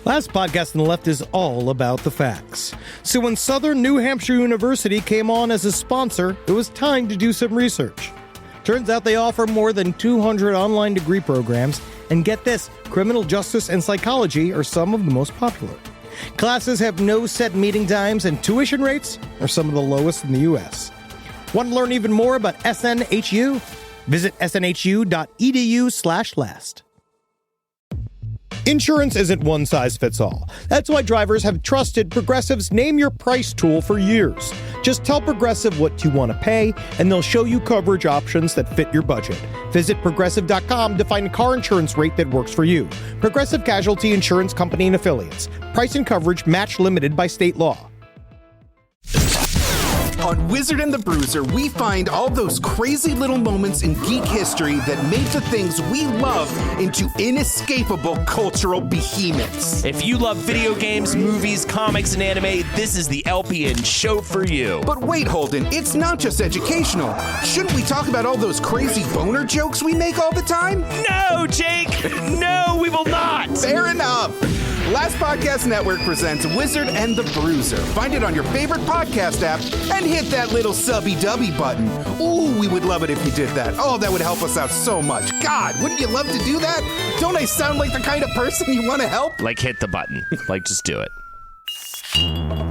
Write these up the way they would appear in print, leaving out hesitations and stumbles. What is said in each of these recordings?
Last podcast on the left is all about the facts. So when Southern New Hampshire University came on as a sponsor, it was time to do some research. Turns out they offer more than 200 online degree programs, and get this, criminal justice and psychology are some of the most popular. Classes have no set meeting times, and tuition rates are some of the lowest in the U.S. Want to learn even more about SNHU? Visit snhu.edu/last. Insurance isn't one size fits all. That's why drivers have trusted Progressive's Name Your Price tool for years. Just tell Progressive what you want to pay, and they'll show you coverage options that fit your budget. Visit Progressive.com to find a car insurance rate that works for you. Progressive Casualty Insurance Company and Affiliates. Price and coverage match limited by state law. On Wizard and the Bruiser, we find all those crazy little moments in geek history that made the things we love into inescapable cultural behemoths. If you love video games, movies, comics, and anime, this is the LPN show for you. But wait, Holden, it's not just educational. Shouldn't we talk about all those crazy boner jokes we make all the time? No, Jake! No, we will not! Fair enough. Last Podcast Network presents Wizard and the Bruiser. Find it on your favorite podcast app and hit that little subby-dubby button. Ooh, we would love it if you did that. Oh, that would help us out so much. God, wouldn't you love to do that? Don't I sound like the kind of person you want to help? Like, hit the button. Like, just do it.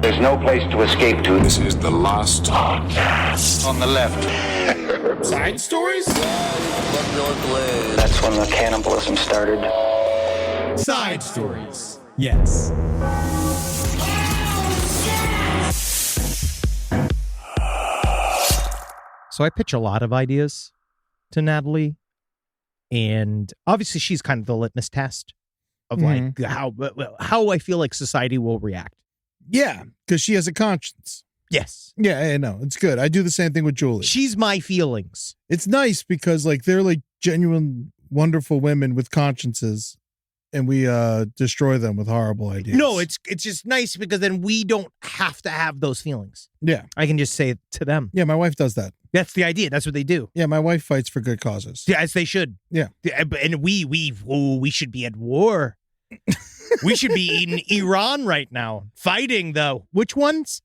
There's no place to escape to. This is the last podcast. On the left. Side stories? That's when the cannibalism started. Side stories. Yes. So I pitch a lot of ideas to Natalie, and obviously she's kind of the litmus test of like how I feel like society will react. Yeah, because she has a conscience. Yes. Yeah, I know. It's good. I do the same thing with Julie. She's my feelings. It's nice because like they're like genuine, wonderful women with consciences, and we destroy them with horrible ideas. No, it's just nice because then we don't have to have those feelings. Yeah. I can just say it to them. Yeah, my wife does that. That's the idea. That's what they do. Yeah, my wife fights for good causes. Yeah, as they should. Yeah. And we should be at war. We should be in Iran right now, fighting though. Which ones?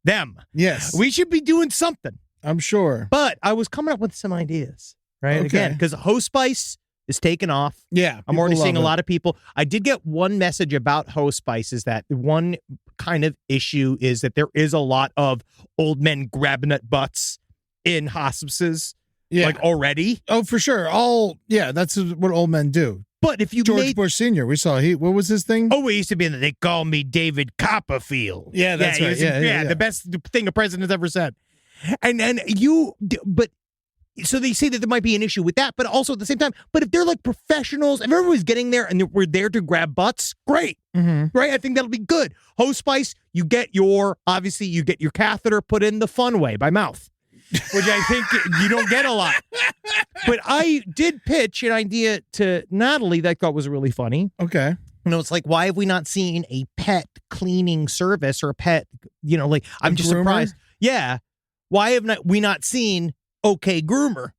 Them. Yes. We should be doing something. I'm sure. But I was coming up with some ideas, right? Okay. Again, because Hospice is taking off. Yeah. I'm already seeing a lot. lot of people. I did get one message about Hospice is that one kind of issue is that there is a lot of old men grabbing at butts in hospices, like already. Oh, for sure. That's what old men do. But if you George Bush Sr., we saw what was his thing? Oh, he used to be in the, they call me David Copperfield. Yeah, that's right. Yeah, the best thing a president's ever said. So they say that there might be an issue with that, but also at the same time, but if they're like professionals, if everybody's getting there and we're there to grab butts, great, right? I think that'll be good. Hospice, you get your catheter put in the fun way by mouth, which I think you don't get a lot. But I did pitch an idea to Natalie that I thought was really funny. Okay. It's like, why have we not seen a pet cleaning service or a pet, I'm just surprised. Yeah. Why have we not seen OK Groomer?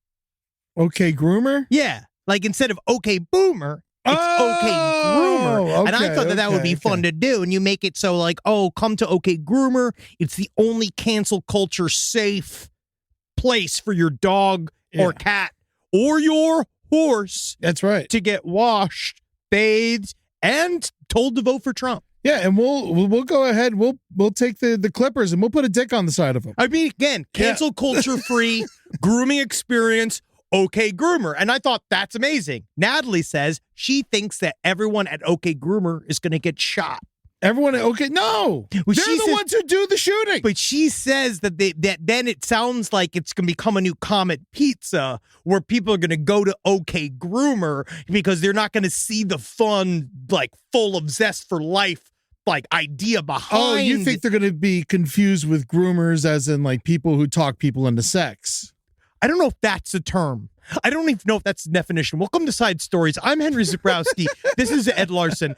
OK Groomer? Yeah. Like instead of OK Boomer, it's OK Groomer. Okay, and I thought that would be fun to do. And you make it so like, come to OK Groomer. It's the only cancel culture safe place for your dog or cat or your horse. That's right. To get washed, bathed, and told to vote for Trump. Yeah, and we'll go ahead. We'll take the clippers and we'll put a dick on the side of them. I mean, again, cancel culture free grooming experience. OK Groomer. And I thought that's amazing. Natalie says she thinks that everyone at OK Groomer is going to get shot. Everyone at OK? No. Well, they're the ones who do the shooting. But she says that then it sounds like it's going to become a new Comet Pizza where people are going to go to OK Groomer because they're not going to see the fun, like full of zest for life, like idea behind. Oh, you think they're going to be confused with groomers as in like people who talk people into sex? I don't know if that's a term. I don't even know if that's the definition. Welcome to Side Stories. I'm Henry Zabrowski. This is Ed Larson.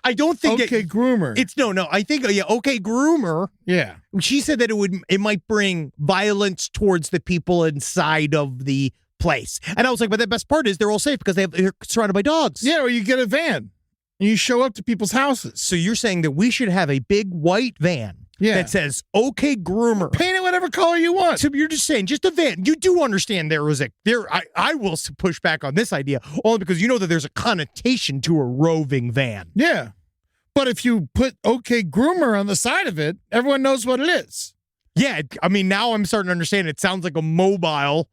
I don't think OK Groomer. It's no. I think OK Groomer. Yeah. She said that it might bring violence towards the people inside of the place. And I was like, but the best part is they're all safe because they're surrounded by dogs. Yeah, or you get a van. And you show up to people's houses. So you're saying that we should have a big white van that says "Okay Groomer." Paint it whatever color you want. So you're just saying, just a van. You do understand I will push back on this idea only because you know that there's a connotation to a roving van. Yeah. But if you put "Okay Groomer" on the side of it, everyone knows what it is. Yeah, I mean, now I'm starting to understand. It sounds like a mobile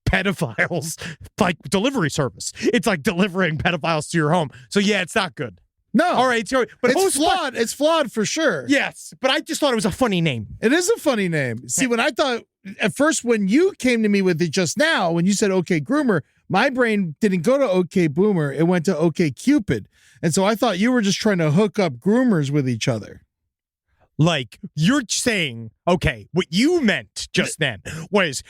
pedophiles like delivery service. It's like delivering pedophiles to your home. So yeah, it's not good. No. All right, so but it's flawed. It's flawed for sure. Yes, but I just thought it was a funny name. It is a funny name. See, when I thought at first when you came to me with it just now, when you said "Okay Groomer," my brain didn't go to "Okay Boomer." It went to "Okay Cupid." And so I thought you were just trying to hook up groomers with each other. Like, you're saying, okay, what you meant just then was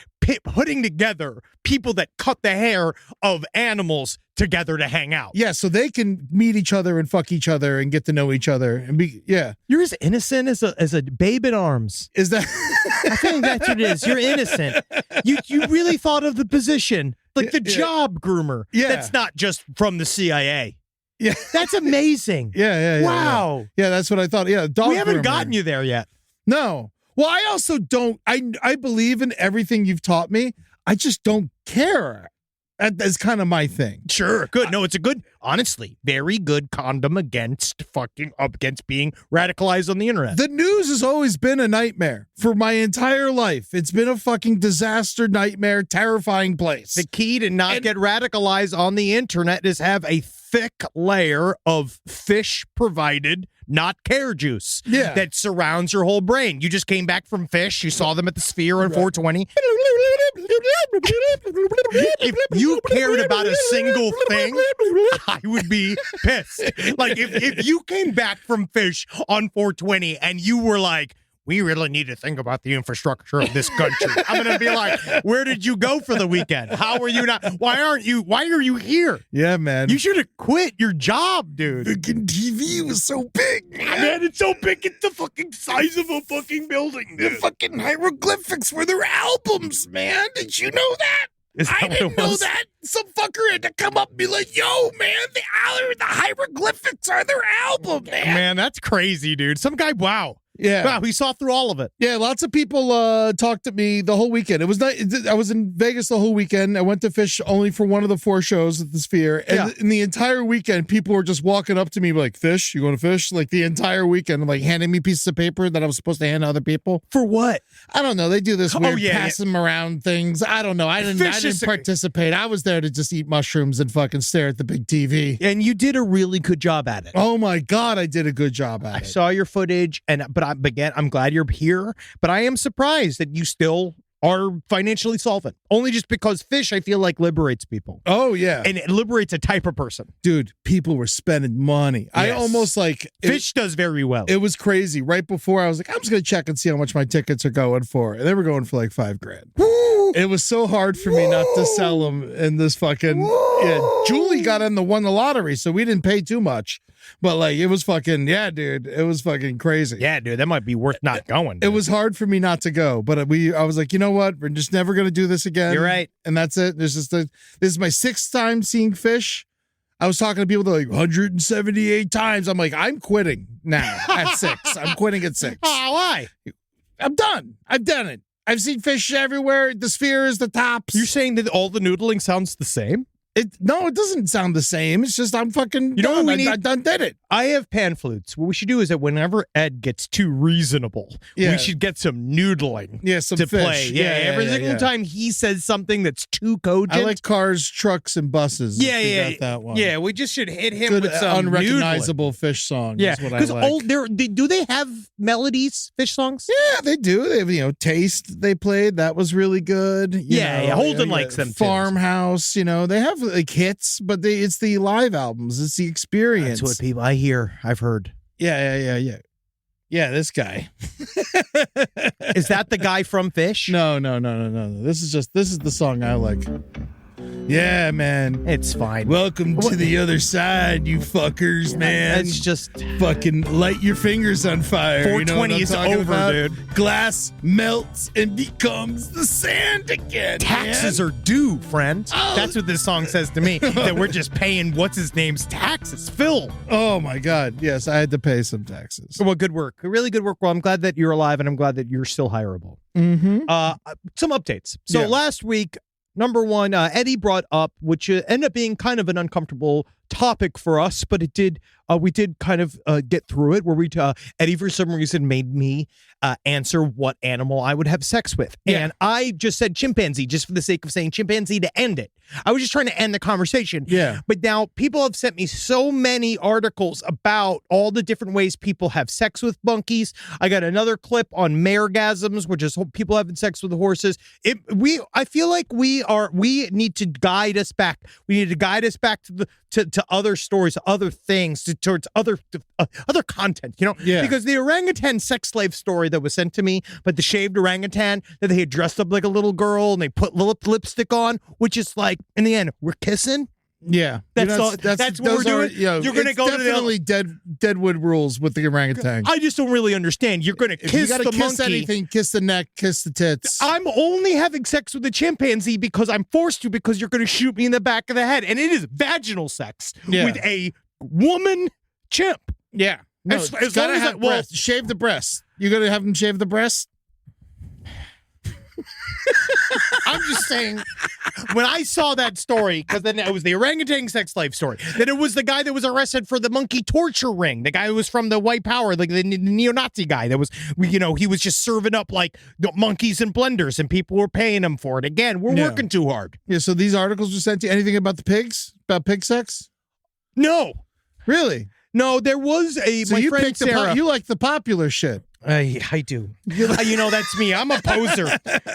putting together people that cut the hair of animals together to hang out. Yeah, so they can meet each other and fuck each other and get to know each other and be, yeah. You're as innocent as a babe in arms. Is that? I think that's what it is. You're innocent. You really thought of the position, like the job groomer. Yeah. That's not just from the CIA. Yeah. That's amazing. Yeah. Wow. Yeah, that's what I thought. Yeah, dog We haven't groomer. gotten you there yet. No. Well, I also don't, I believe in everything you've taught me. I just don't care. That's kind of my thing. Sure. Good. No, it's a good, honestly, very good condom against being radicalized on the internet. The news has always been a nightmare for my entire life. It's been a fucking disaster, nightmare, terrifying place. The key to not get radicalized on the internet is have a thick layer of fish-provided, not care juice that surrounds your whole brain. You just came back from fish. You saw them at the Sphere on 420. If you cared about a single thing, I would be pissed. Like, if you came back from fish on 420 and you were like, we really need to think about the infrastructure of this country. I'm going to be like, where did you go for the weekend? How are you not? Why are you here? Yeah, man. You should have quit your job, dude. Fucking TV was so big, Man, it's so big, it's the fucking size of a fucking building, dude. The fucking hieroglyphics were their albums, man. Did you know that? Is that I what didn't it know was? that. Some fucker had to come up and be like, yo, man, the hieroglyphics are their album, man. Man, that's crazy, dude. Some guy, wow. Yeah. Wow, he saw through all of it. Yeah, lots of people talked to me the whole weekend. It was not, I was in Vegas the whole weekend. I went to fish only for one of the 4 shows at the Sphere. And in the entire weekend, people were just walking up to me like, fish? You going to fish? Like the entire weekend, like handing me pieces of paper that I was supposed to hand to other people. For what? I don't know. They do this weird yeah, pass them around things. I don't know. I didn't participate. I was there to just eat mushrooms and fucking stare at the big TV. And you did a really good job at it. Oh my God, I did a good job at it. I saw your footage, but I'm glad you're here, but I am surprised that you still are financially solvent. Only just because fish, I feel like, liberates people. Oh, yeah. And it liberates a type of person. Dude, people were spending money. Yes. I almost like... Fish does very well. It was crazy. Right before, I was like, I'm just going to check and see how much my tickets are going for. And they were going for like $5,000. Woo! It was so hard for me not to sell them in this fucking... Woo! Yeah, Julie won the lottery, so we didn't pay too much. But like, it was fucking... Yeah, dude. It was fucking crazy. Yeah, dude. That might be worth not going. Dude. It was hard for me not to go. But I was like, you know what? We're just never going to do this again. You're right. And that's it. This is my 6th time seeing fish. I was talking to people that are like 178 times. I'm like, I'm quitting now at 6. I'm quitting at 6. Oh, why? I'm done. I've done it. I've seen fish everywhere. The Sphere is the tops. You're saying that all the noodling sounds the same? No, it doesn't sound the same. It's just I'm fucking. You know what we need? I done did it. I have pan flutes. What we should do is that whenever Ed gets too reasonable, we should get some noodling. Yeah, some to fish. play. Yeah, every single time he says something that's too cogent. I like cars, trucks, and buses. Yeah. Got that one. Yeah, we just should hit him Good, with some unrecognizable fish song. Yeah, is what I like. Do they have melodies, fish songs? Yeah, they do. They have, Taste. They played. That was really good. Yeah, Holden likes them too. Farmhouse. They have like hits. But it's the live albums. It's the experience. That's what people I hear. I've heard. Yeah. Yeah, this guy. Is that the guy from Fish? No. This is the song I like. Yeah, man. It's fine. Welcome to the other side, you fuckers, man. It's just fucking light your fingers on fire. 420 is over, dude. Glass melts and becomes the sand again. Taxes are due, friend. That's what this song says to me. That we're just paying what's his name's taxes. Phil. Oh my God. Yes, I had to pay some taxes. Well, good work. Really good work. Well, I'm glad that you're alive, and I'm glad that you're still hireable. Mm-hmm. Some updates. So last week, number one, Eddie brought up, which ended up being kind of an uncomfortable topic for us, but it did. We did kind of get through it, where Eddie, for some reason, made me answer what animal I would have sex with. Yeah. And I just said chimpanzee, just for the sake of saying chimpanzee to end it. I was just trying to end the conversation. Yeah. But now people have sent me so many articles about all the different ways people have sex with monkeys. I got another clip on maregasms, which is people having sex with horses. I feel like we need to guide us back. We need to guide us back to other stories, other things, towards other content, Yeah. Because the orangutan sex slave story that was sent to me, but the shaved orangutan that they had dressed up like a little girl and they put lipstick on, which is like, in the end, we're kissing. Yeah, That's what we're doing. You're going to go definitely Deadwood rules with the orangutan. I just don't really understand. You're going to kiss the kiss monkey. Anything, kiss the neck, kiss the tits. I'm only having sex with a chimpanzee because I'm forced to, because you're going to shoot me in the back of the head, and it is vaginal sex with a woman chimp. Yeah, no, as gotta long as have breast. Shave the breast. You're going to have him shave the breast. I'm just saying, when I saw that story, because then it was the orangutan sex slave story, then it was the guy that was arrested for the monkey torture ring, the guy who was from the white power, like the neo-Nazi guy that was, he was just serving up like monkeys and blenders, and people were paying him for it. Again, we're working too hard. Yeah, so these articles were sent to you. Anything about the pigs? About pig sex? No. Really? No, there was my friend Sarah. You like the popular shit. I do. That's me. I'm a poser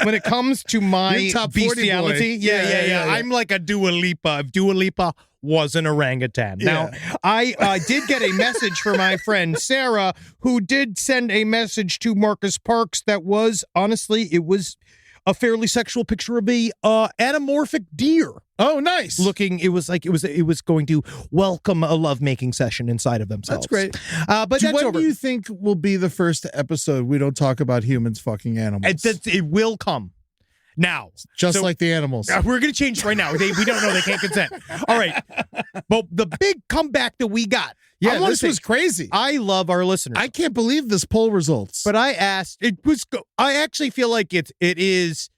when it comes to my top 40 bestiality. boy. Yeah. I'm like a Dua Lipa. If Dua Lipa was an orangutan. Now, I did get a message from my friend Sarah, who did send a message to Marcus Parks that was, honestly, it was a fairly sexual picture of a anamorphic deer. Oh, nice. It was going to welcome a lovemaking session inside of themselves. That's great. But that's when over. do you think will be the first episode we don't talk about humans fucking animals? It will come. Now. Just like the animals. We're going to change right now. We don't know. They can't consent. All right. But the big comeback that we got. Yeah, this was crazy. I love our listeners. I can't believe this poll results. But I asked, I actually feel like it is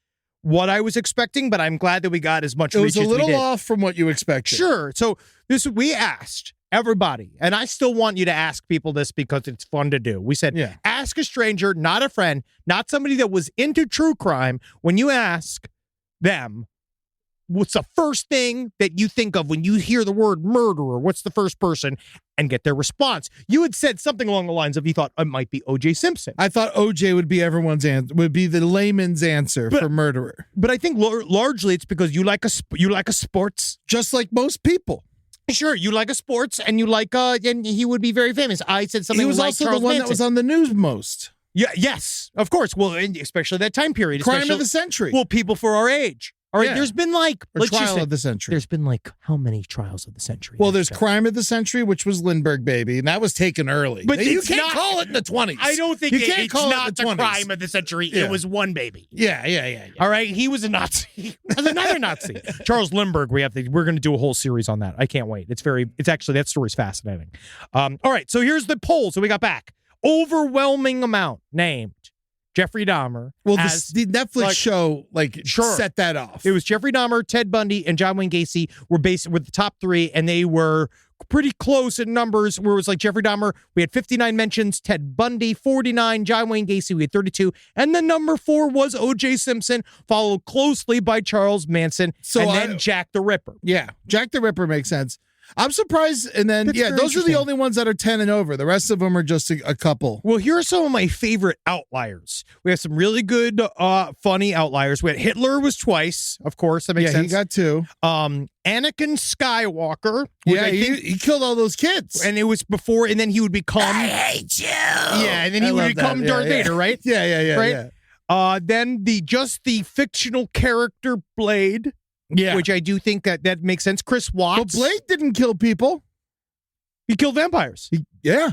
what I was expecting, but I'm glad that we got as much reach as we did. It was a little off from what you expected. Sure. So we asked everybody, and I still want you to ask people this because it's fun to do. We said, ask a stranger, not a friend, not somebody that was into true crime. When you ask them, what's the first thing that you think of when you hear the word murderer? What's the first person? And get their response. You had said something along the lines of, you thought it might be O.J. Simpson. I thought O.J. would be everyone's answer, would be the layman's answer for murderer. But I think largely it's because you like a sports, just like most people. Sure, you like a sports, and you like and he would be very famous. I said something. He was like also Charles the one Manson. that was on the news most. Yeah. Yes. Of course. Well, especially that time period. Crime of the century. Well, people for our age. All right, there's been trial of the century. There's been how many trials of the century? Well, there's crime of the century, which was Lindbergh Baby, and that was taken early. But you can't call it in the 20s. I don't think it's not the crime of the century. Yeah. It was one baby. Yeah. All right, he was a Nazi. He was another Nazi. Charles Lindbergh. We're going to do a whole series on that. I can't wait. It's actually that story's fascinating. All right, so here's the poll. So we got back overwhelming amount named Jeffrey Dahmer. Well, the Netflix show set that off. It was Jeffrey Dahmer, Ted Bundy, and John Wayne Gacy were the top three, and they were pretty close in numbers. Where it was like Jeffrey Dahmer, we had 59 mentions, Ted Bundy 49, John Wayne Gacy we had 32, and then number 4 was O.J. Simpson, followed closely by Charles Manson, then Jack the Ripper. Yeah, Jack the Ripper makes sense. I'm surprised, and then those are the only ones that are 10 and over. The rest of them are just a couple. Well, here are some of my favorite outliers. We have some really good, funny outliers. We had Hitler was twice, of course. That makes sense. Yeah, he got 2. Anakin Skywalker. Yeah, he killed all those kids, and it was before, and then he would become. I hate you. Yeah, and then he would become Darth Vader, right? Yeah. Right. Yeah. Then the fictional character Blade. Yeah. which I do think that makes sense. Chris But Watts. Blade didn't kill people. He killed vampires. Yeah.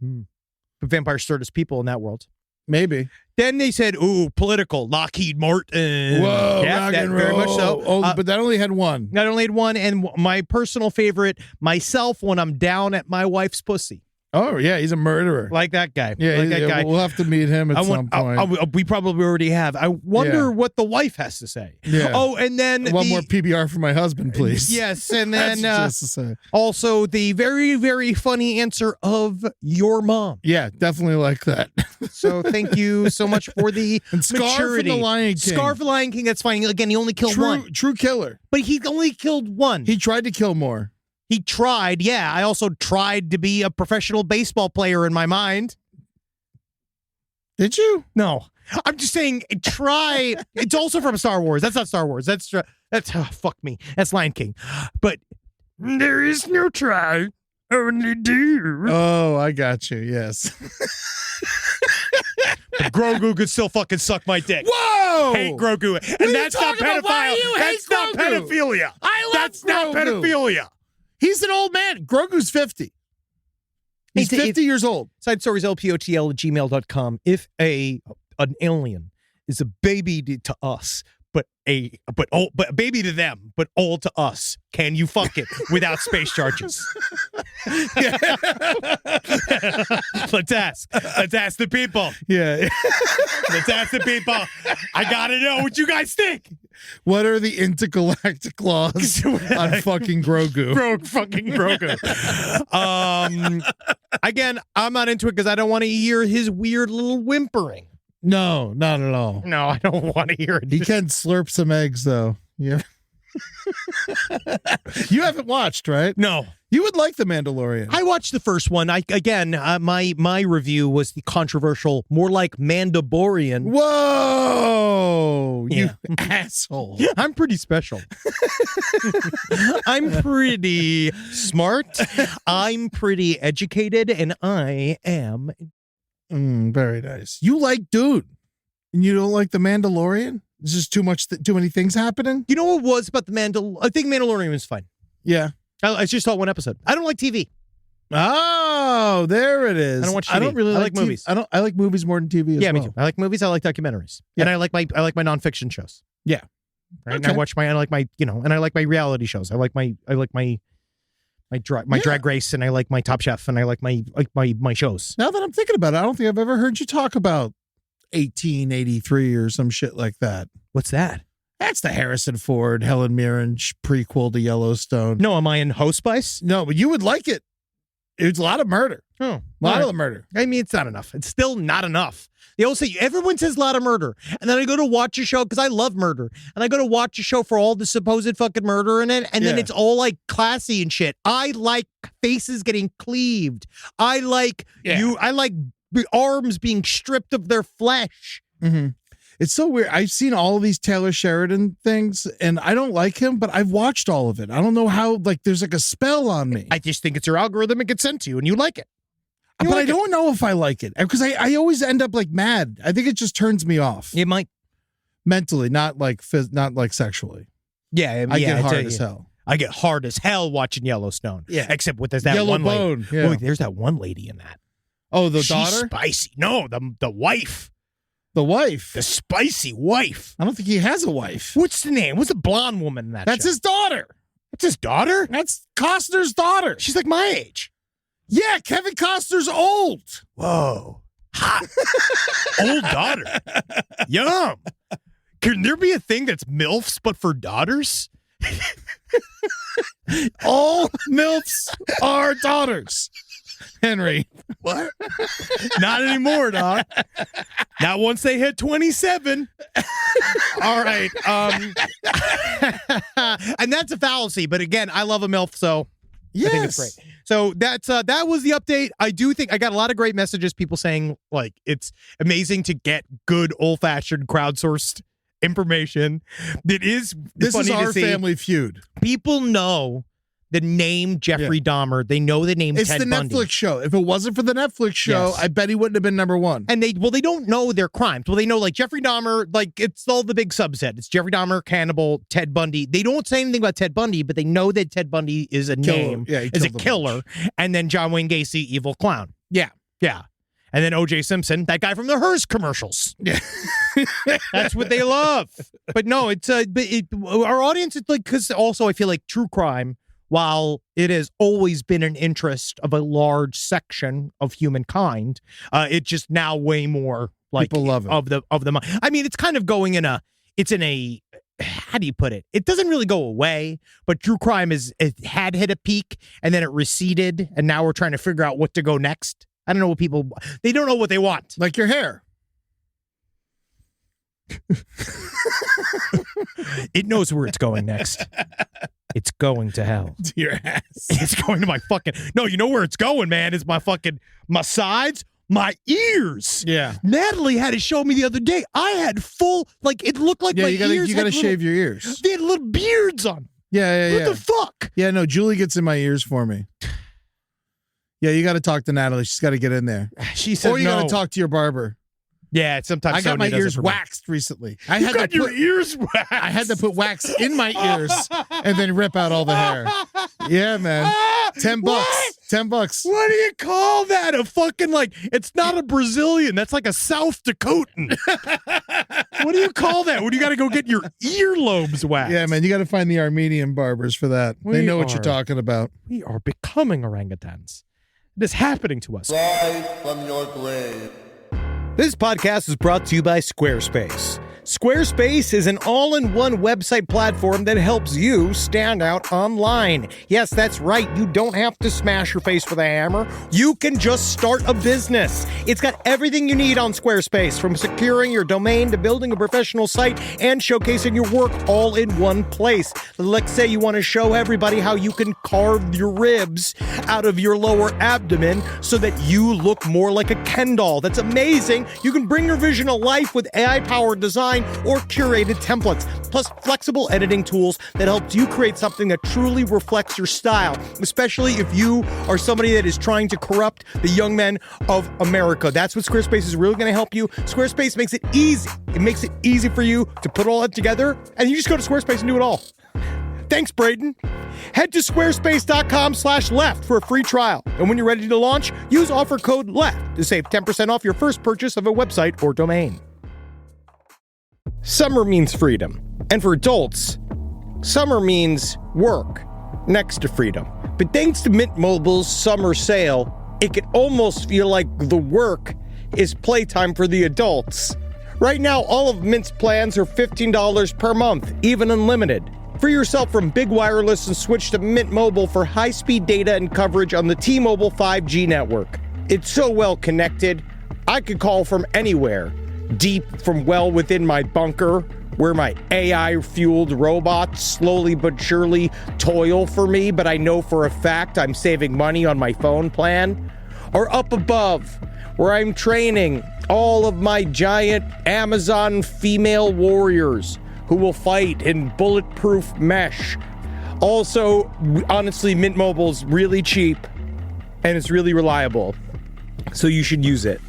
But vampires start as people in that world. Maybe. Then they said, ooh, political, Lockheed Martin. Whoa, yeah, rock that, and very much roll. so. Oh, but that only had one. Not only had one, and my personal favorite, myself, when I'm down at my wife's pussy. Oh, yeah, he's a murderer. Like that guy. Yeah, like that guy. We'll have to meet him at some point. We probably already have. I wonder Yeah. what the wife has to say. Yeah. Oh, and then One more PBR for my husband, please. Yes, and then That's just to say. also the very, very funny answer of your mom. Yeah, definitely like that. So thank you so much for the And Scar maturity. from the Lion King. Scar from the Lion King, that's fine. Again, he only killed one. True killer. But he only killed one. He tried to kill more. He tried, yeah. I also tried to be a professional baseball player in my mind. Did you? No. I'm just saying, try. It's also from Star Wars. That's not Star Wars. That's oh, fuck me. That's Lion King. But there is no try, only do. Oh, I got you. Yes. Grogu could still fucking suck my dick. Whoa! Hate Grogu. What And are you that's not talking about? Why pedophile. do you hate That's not Grogu? pedophilia. I love That's not Grogu. pedophilia. He's an old man. Grogu's 50. He's Hey, 50 years old. Side stories, lpotl@gmail.com. If an alien is a baby to us, but a baby to them, but all to us, can you fuck it without space charges? Let's ask. Let's ask the people. Yeah. Let's ask the people. I gotta know what you guys think. What are the intergalactic laws on fucking Grogu? Fucking Grogu. Again, I'm not into it because I don't want to hear his weird little whimpering. No, not at all. No, I don't want to hear it. He can slurp some eggs, though. Yeah. You haven't watched, right? No. You would like The Mandalorian. I watched the first one. My review was the controversial, more like Mandaborian. Whoa, you Yeah. asshole. I'm pretty special. I'm pretty smart. I'm pretty educated, and I am. Very nice. You like Dude, and you don't like The Mandalorian? There's just too many things happening? You know what it was about the I think Mandalorian was fine. Yeah. I just saw one episode. I don't like TV. Oh, there it is. I don't watch TV. I don't really I like like movies. I like movies more than TV as Yeah, well. me too. I like movies. I like documentaries. Yeah. And I like my nonfiction shows. Yeah. Right. Okay. And I like my reality shows. I like my Drag Race, and I like my Top Chef, and I like my shows. Now that I'm thinking about it, I don't think I've ever heard you talk about 1883 or some shit like that. What's that? That's the Harrison Ford, Helen Mirren prequel to Yellowstone. No, am I in Host Spice? No, but you would like it. It's a lot of murder. Oh, A lot of the murder. I mean, it's not enough. It's still not enough. They always say, everyone says a lot of murder. And then I go to watch a show because I love murder. And I go to watch a show for all the supposed fucking murder in it. And then Yeah. it's all like classy and shit. I like faces getting cleaved. I like I like arms being stripped of their flesh. Mm-hmm. It's so weird. I've seen all of these Taylor Sheridan things, and I don't like him, but I've watched all of it. I don't know how, there's like a spell on me. I just think it's your algorithm. It gets sent to you and you like it. But I don't know if I like it because I always end up mad. I think it just turns me off. It might. Mentally, not sexually. Yeah. I get hard as hell. I get hard as hell watching Yellowstone. Yeah. Except with there's that Yellow one lady. Bone. Yeah. Oh, there's that one lady in that. Oh, the She's daughter? spicy. No, the wife. The wife. The spicy wife. I don't think he has a wife. What's the name? What's the blonde woman in that That's show? his daughter. That's his daughter? That's Costner's daughter. She's like my age. Yeah, Kevin Costner's old. Whoa. Hot. Old daughter. Yum. Can there be a thing that's MILFs but for daughters? All MILFs are daughters. Henry. What? Not anymore, dog. Not once they hit 27. All right. And that's a fallacy, but again, I love a MILF, so Yes. I think it's great. So that was the update. I do think I got a lot of great messages, people saying it's amazing to get good old-fashioned crowdsourced information. This This funny is our to see. family feud. People know the name Jeffrey Dahmer. They know the name It's Ted the Bundy. Netflix show. If it wasn't for the Netflix show, Yes. I bet he wouldn't have been number one. And they don't know their crimes. Well, they know like Jeffrey Dahmer, like it's all the big subset. It's Jeffrey Dahmer, cannibal, Ted Bundy. They don't say anything about Ted Bundy, but they know that Ted Bundy is a name, Yeah, he is a killed a killer. And then John Wayne Gacy, evil clown. Yeah. Yeah. And then O.J. Simpson, that guy from the Hearst commercials. Yeah. That's what they love. But no, it's our audience, it's like, because also I feel like true crime, while it has always been an interest of a large section of humankind, it just now way more like People love it. of the I mean, it's kind of going in a how do you put it? It doesn't really go away, but true crime it had hit a peak and then it receded, and now we're trying to figure out what to go next. I don't know what they don't know what they want. Like your hair. It knows where it's going next. It's going to hell. To your ass. It's going to my fucking... No, you know where it's going, man. It's my sides, my ears. Yeah. Natalie had to show me the other day. I had full... Like, it looked like my ears you gotta had shave your ears. They had little beards on. Yeah. What the fuck? Yeah, no, Julie gets in my ears for me. Yeah, you got to talk to Natalie. She's got to get in there. She said Or you no. got to talk to your barber. Yeah, sometimes I got Sonia my does it ears for me. waxed recently. You got your ears waxed. I had to put wax in my ears and then rip out all the hair. Yeah, man. $10. What? $10. What do you call that? A fucking like, it's not a Brazilian. That's like a South Dakotan. What do you call that? When you got to go get your earlobes waxed? Yeah, man. You got to find the Armenian barbers for that. They know what you're talking about. We are becoming orangutans. It is happening to us. Rise from your grave. This podcast is brought to you by Squarespace. Squarespace is an all-in-one website platform that helps you stand out online. Yes, that's right. You don't have to smash your face with a hammer. You can just start a business. It's got everything you need on Squarespace, from securing your domain to building a professional site and showcasing your work all in one place. Let's say you want to show everybody how you can carve your ribs out of your lower abdomen so that you look more like a Ken doll. That's amazing. You can bring your vision to life with AI-powered design or curated templates, plus flexible editing tools that helps you create something that truly reflects your style, especially if you are somebody that is trying to corrupt the young men of America. That's what Squarespace is really going to help you. Squarespace makes it easy. It makes it easy for you to put all that together, and you just go to Squarespace and do it all. Thanks, Braden. Head to squarespace.com/left for a free trial. And when you're ready to launch, use offer code LEFT to save 10% off your first purchase of a website or domain. Summer means freedom. And for adults, summer means work next to freedom. But thanks to Mint Mobile's summer sale, it can almost feel like the work is playtime for the adults. Right now, all of Mint's plans are $15 per month, even unlimited. Free yourself from big wireless and switch to Mint Mobile for high-speed data and coverage on the T-Mobile 5G network. It's so well connected, I could call from anywhere. Deep from well within my bunker, where my AI-fueled robots slowly but surely toil for me, but I know for a fact I'm saving money on my phone plan. Or up above, where I'm training all of my giant Amazon female warriors who will fight in bulletproof mesh. Also, honestly, Mint Mobile's really cheap and it's really reliable, so you should use it.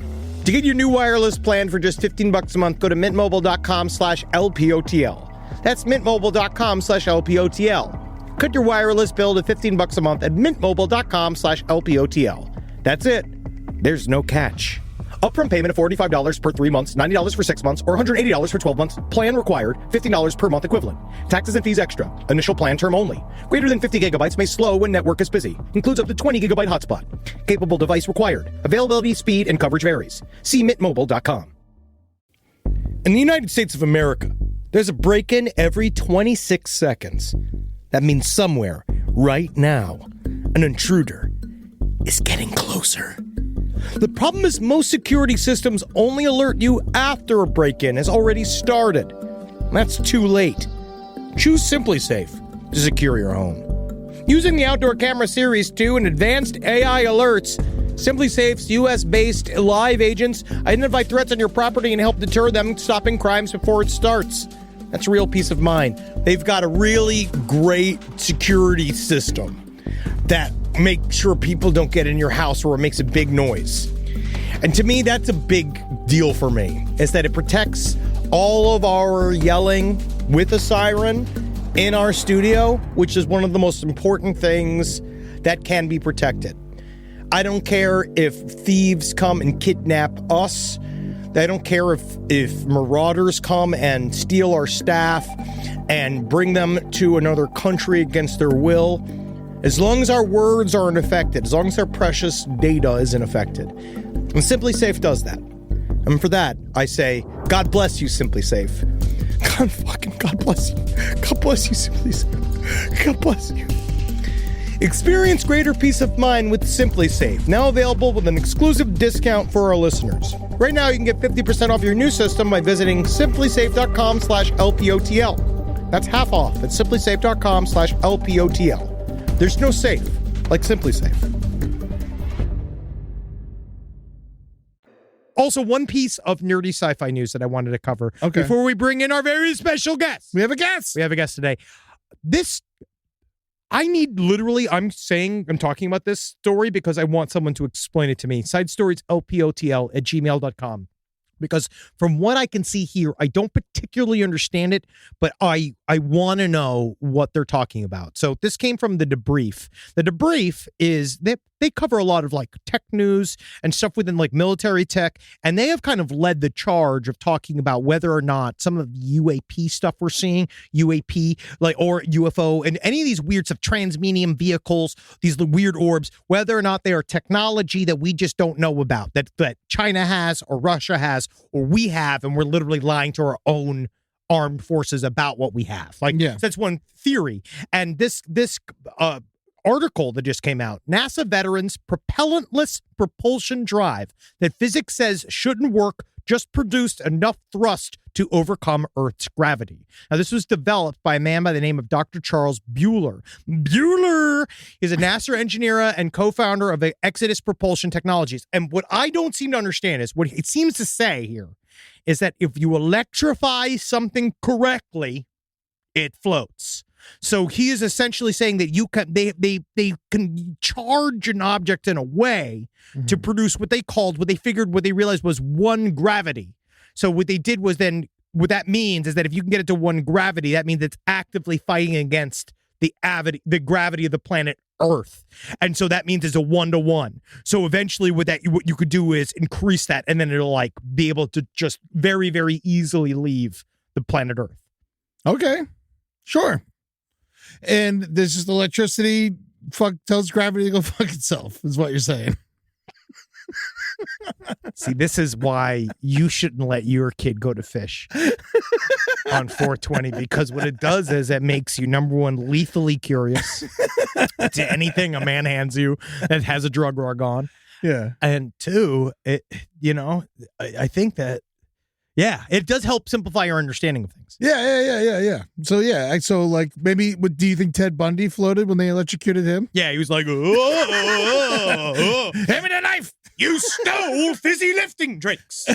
To get your new wireless plan for just $15 a month, go to mintmobile.com/LPOTL. That's mintmobile.com/LPOTL. Cut your wireless bill to $15 a month at mintmobile.com/LPOTL. That's it. There's no catch. Upfront payment of $45 per 3 months, $90 for 6 months, or $180 for 12 months. Plan required, $15 per month equivalent. Taxes and fees extra. Initial plan term only. Greater than 50 gigabytes may slow when network is busy. Includes up to 20 gigabyte hotspot. Capable device required. Availability, speed, and coverage varies. See mintmobile.com. In the United States of America, there's a break-in every 26 seconds. That means somewhere, right now, an intruder is getting closer. The problem is most security systems only alert you after a break-in has already started. That's too late. Choose SimpliSafe to secure your home. Using the Outdoor Camera Series 2 and advanced AI alerts, SimpliSafe's US-based live agents identify threats on your property and help deter them, stopping crimes before it starts. That's real peace of mind. They've got a really great security system. that make sure people don't get in your house or it makes a big noise. And to me, that's a big deal for me, is that it protects all of our yelling with a siren in our studio, which is one of the most important things that can be protected. I don't care if thieves come and kidnap us. I don't care if marauders come and steal our staff and bring them to another country against their will. As long as our words aren't affected, as long as our precious data isn't affected. And Simply Safe does that. And for that, I say, God bless you, Simply Safe. God bless you. God bless you, Simply Safe. God bless you. Experience greater peace of mind with Simply Safe, now available with an exclusive discount for our listeners. Right now, you can get 50% off your new system by visiting simplysafe.com/LPOTL. That's half off at simplysafe.com/LPOTL. There's no safe like Simply Safe. Also, one piece of nerdy sci-fi news that I wanted to cover before we bring in our very special guest. We have a guest. We have a guest today. I'm talking about this story because I want someone to explain it to me. Side stories, lpotl@gmail.com. Because from what I can see here, I don't particularly understand it, but I want to know what they're talking about. So this came from the debrief. The debrief is they cover a lot of like tech news and stuff within like military tech, and they have kind of led the charge of talking about whether or not some of the UAP stuff we're seeing, UAP like or UFO and any of these weird stuff, transmedium vehicles, these weird orbs, whether or not they are technology that we just don't know about, that China has or Russia has or we have, and we're literally lying to our own armed forces about what we have. So that's one theory. And this article that just came out, NASA veterans propellantless propulsion drive that physics says shouldn't work just produced enough thrust to overcome Earth's gravity. Now, this was developed by a man by the name of Dr. Charles Bueller. Bueller is a NASA engineer and co-founder of Exodus Propulsion Technologies. And what I don't seem to understand is what it seems to say here is that if you electrify something correctly, it floats. So he is essentially saying that they can charge an object in a way to produce what they realized was one gravity. So what they did was then what that means is that if you can get it to one gravity, that means it's actively fighting against the gravity of the planet Earth. And so that means it's a 1-to-1. So eventually what you could do is increase that, and then it'll like be able to just very, very easily leave the planet Earth. Okay. Sure. And this is electricity tells gravity to go fuck itself, is what you're saying. See, this is why you shouldn't let your kid go to fish on 420, because what it does is it makes you, number one, lethally curious to anything a man hands you that has a drug rug on. Yeah. And two, I think that, it does help simplify your understanding of things. Yeah. So like maybe, do you think Ted Bundy floated when they electrocuted him? Yeah, he was like, hand me the knife. You stole fizzy lifting drinks.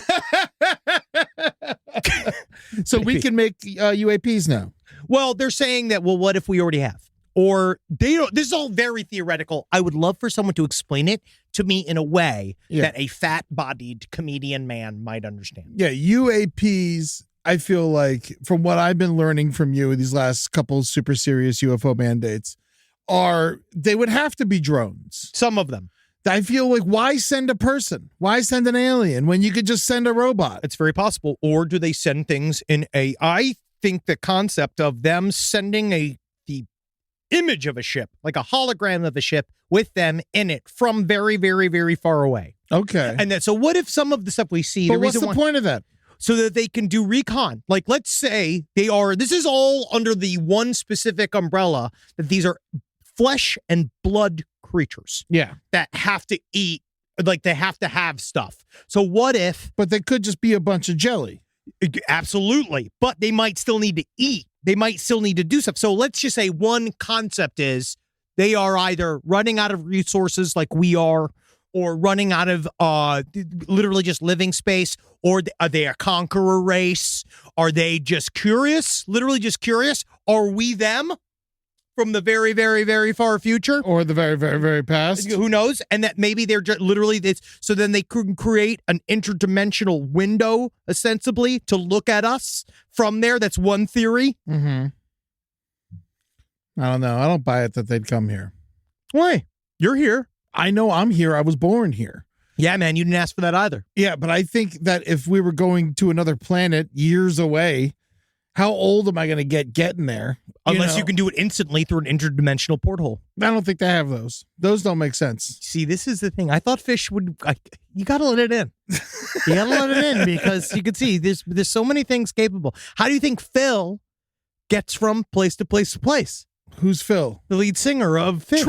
So we can make UAPs now. Well, they're saying that, what if we already have? Or they don't. This is all very theoretical. I would love for someone to explain it to me in a way that a fat-bodied comedian man might understand. Yeah, UAPs, I feel like, from what I've been learning from you these last couple super serious UFO mandates, they would have to be drones. Some of them. I feel like, why send a person? Why send an alien when you could just send a robot? It's very possible. Or do they send things in I think the concept of them sending the image of a ship, like a hologram of a ship with them in it from very, very, very far away. Okay. And so what if some of the stuff we see... But what's the point of that? So that they can do recon. Like, let's say this is all under the one specific umbrella that these are flesh and blood creatures. Yeah. That have to eat, like they have to have stuff. So what if... But they could just be a bunch of jelly. Absolutely. But they might still need to eat. They might still need to do stuff. So let's just say one concept is they are either running out of resources like we are, or running out of literally just living space, or are they a conqueror race? Are they just curious? Literally just curious? Are we them? from the very, very, very far future. Or the very, very, very past. Who knows? And that maybe they're just literally this. So then they can create an interdimensional window, ostensibly, to look at us from there. That's one theory. Mm-hmm. I don't know. I don't buy it that they'd come here. Why? You're here. I know I'm here. I was born here. Yeah, man. You didn't ask for that either. Yeah, but I think that if we were going to another planet years away, how old am I going to get getting there? Unless you can do it instantly through an interdimensional porthole. I don't think they have those. Those don't make sense. See, this is the thing. I thought fish would. You got to let it in. You got to let it in because you can see there's so many things capable. How do you think Phil gets from place to place to place? Who's Phil? The lead singer of Fish.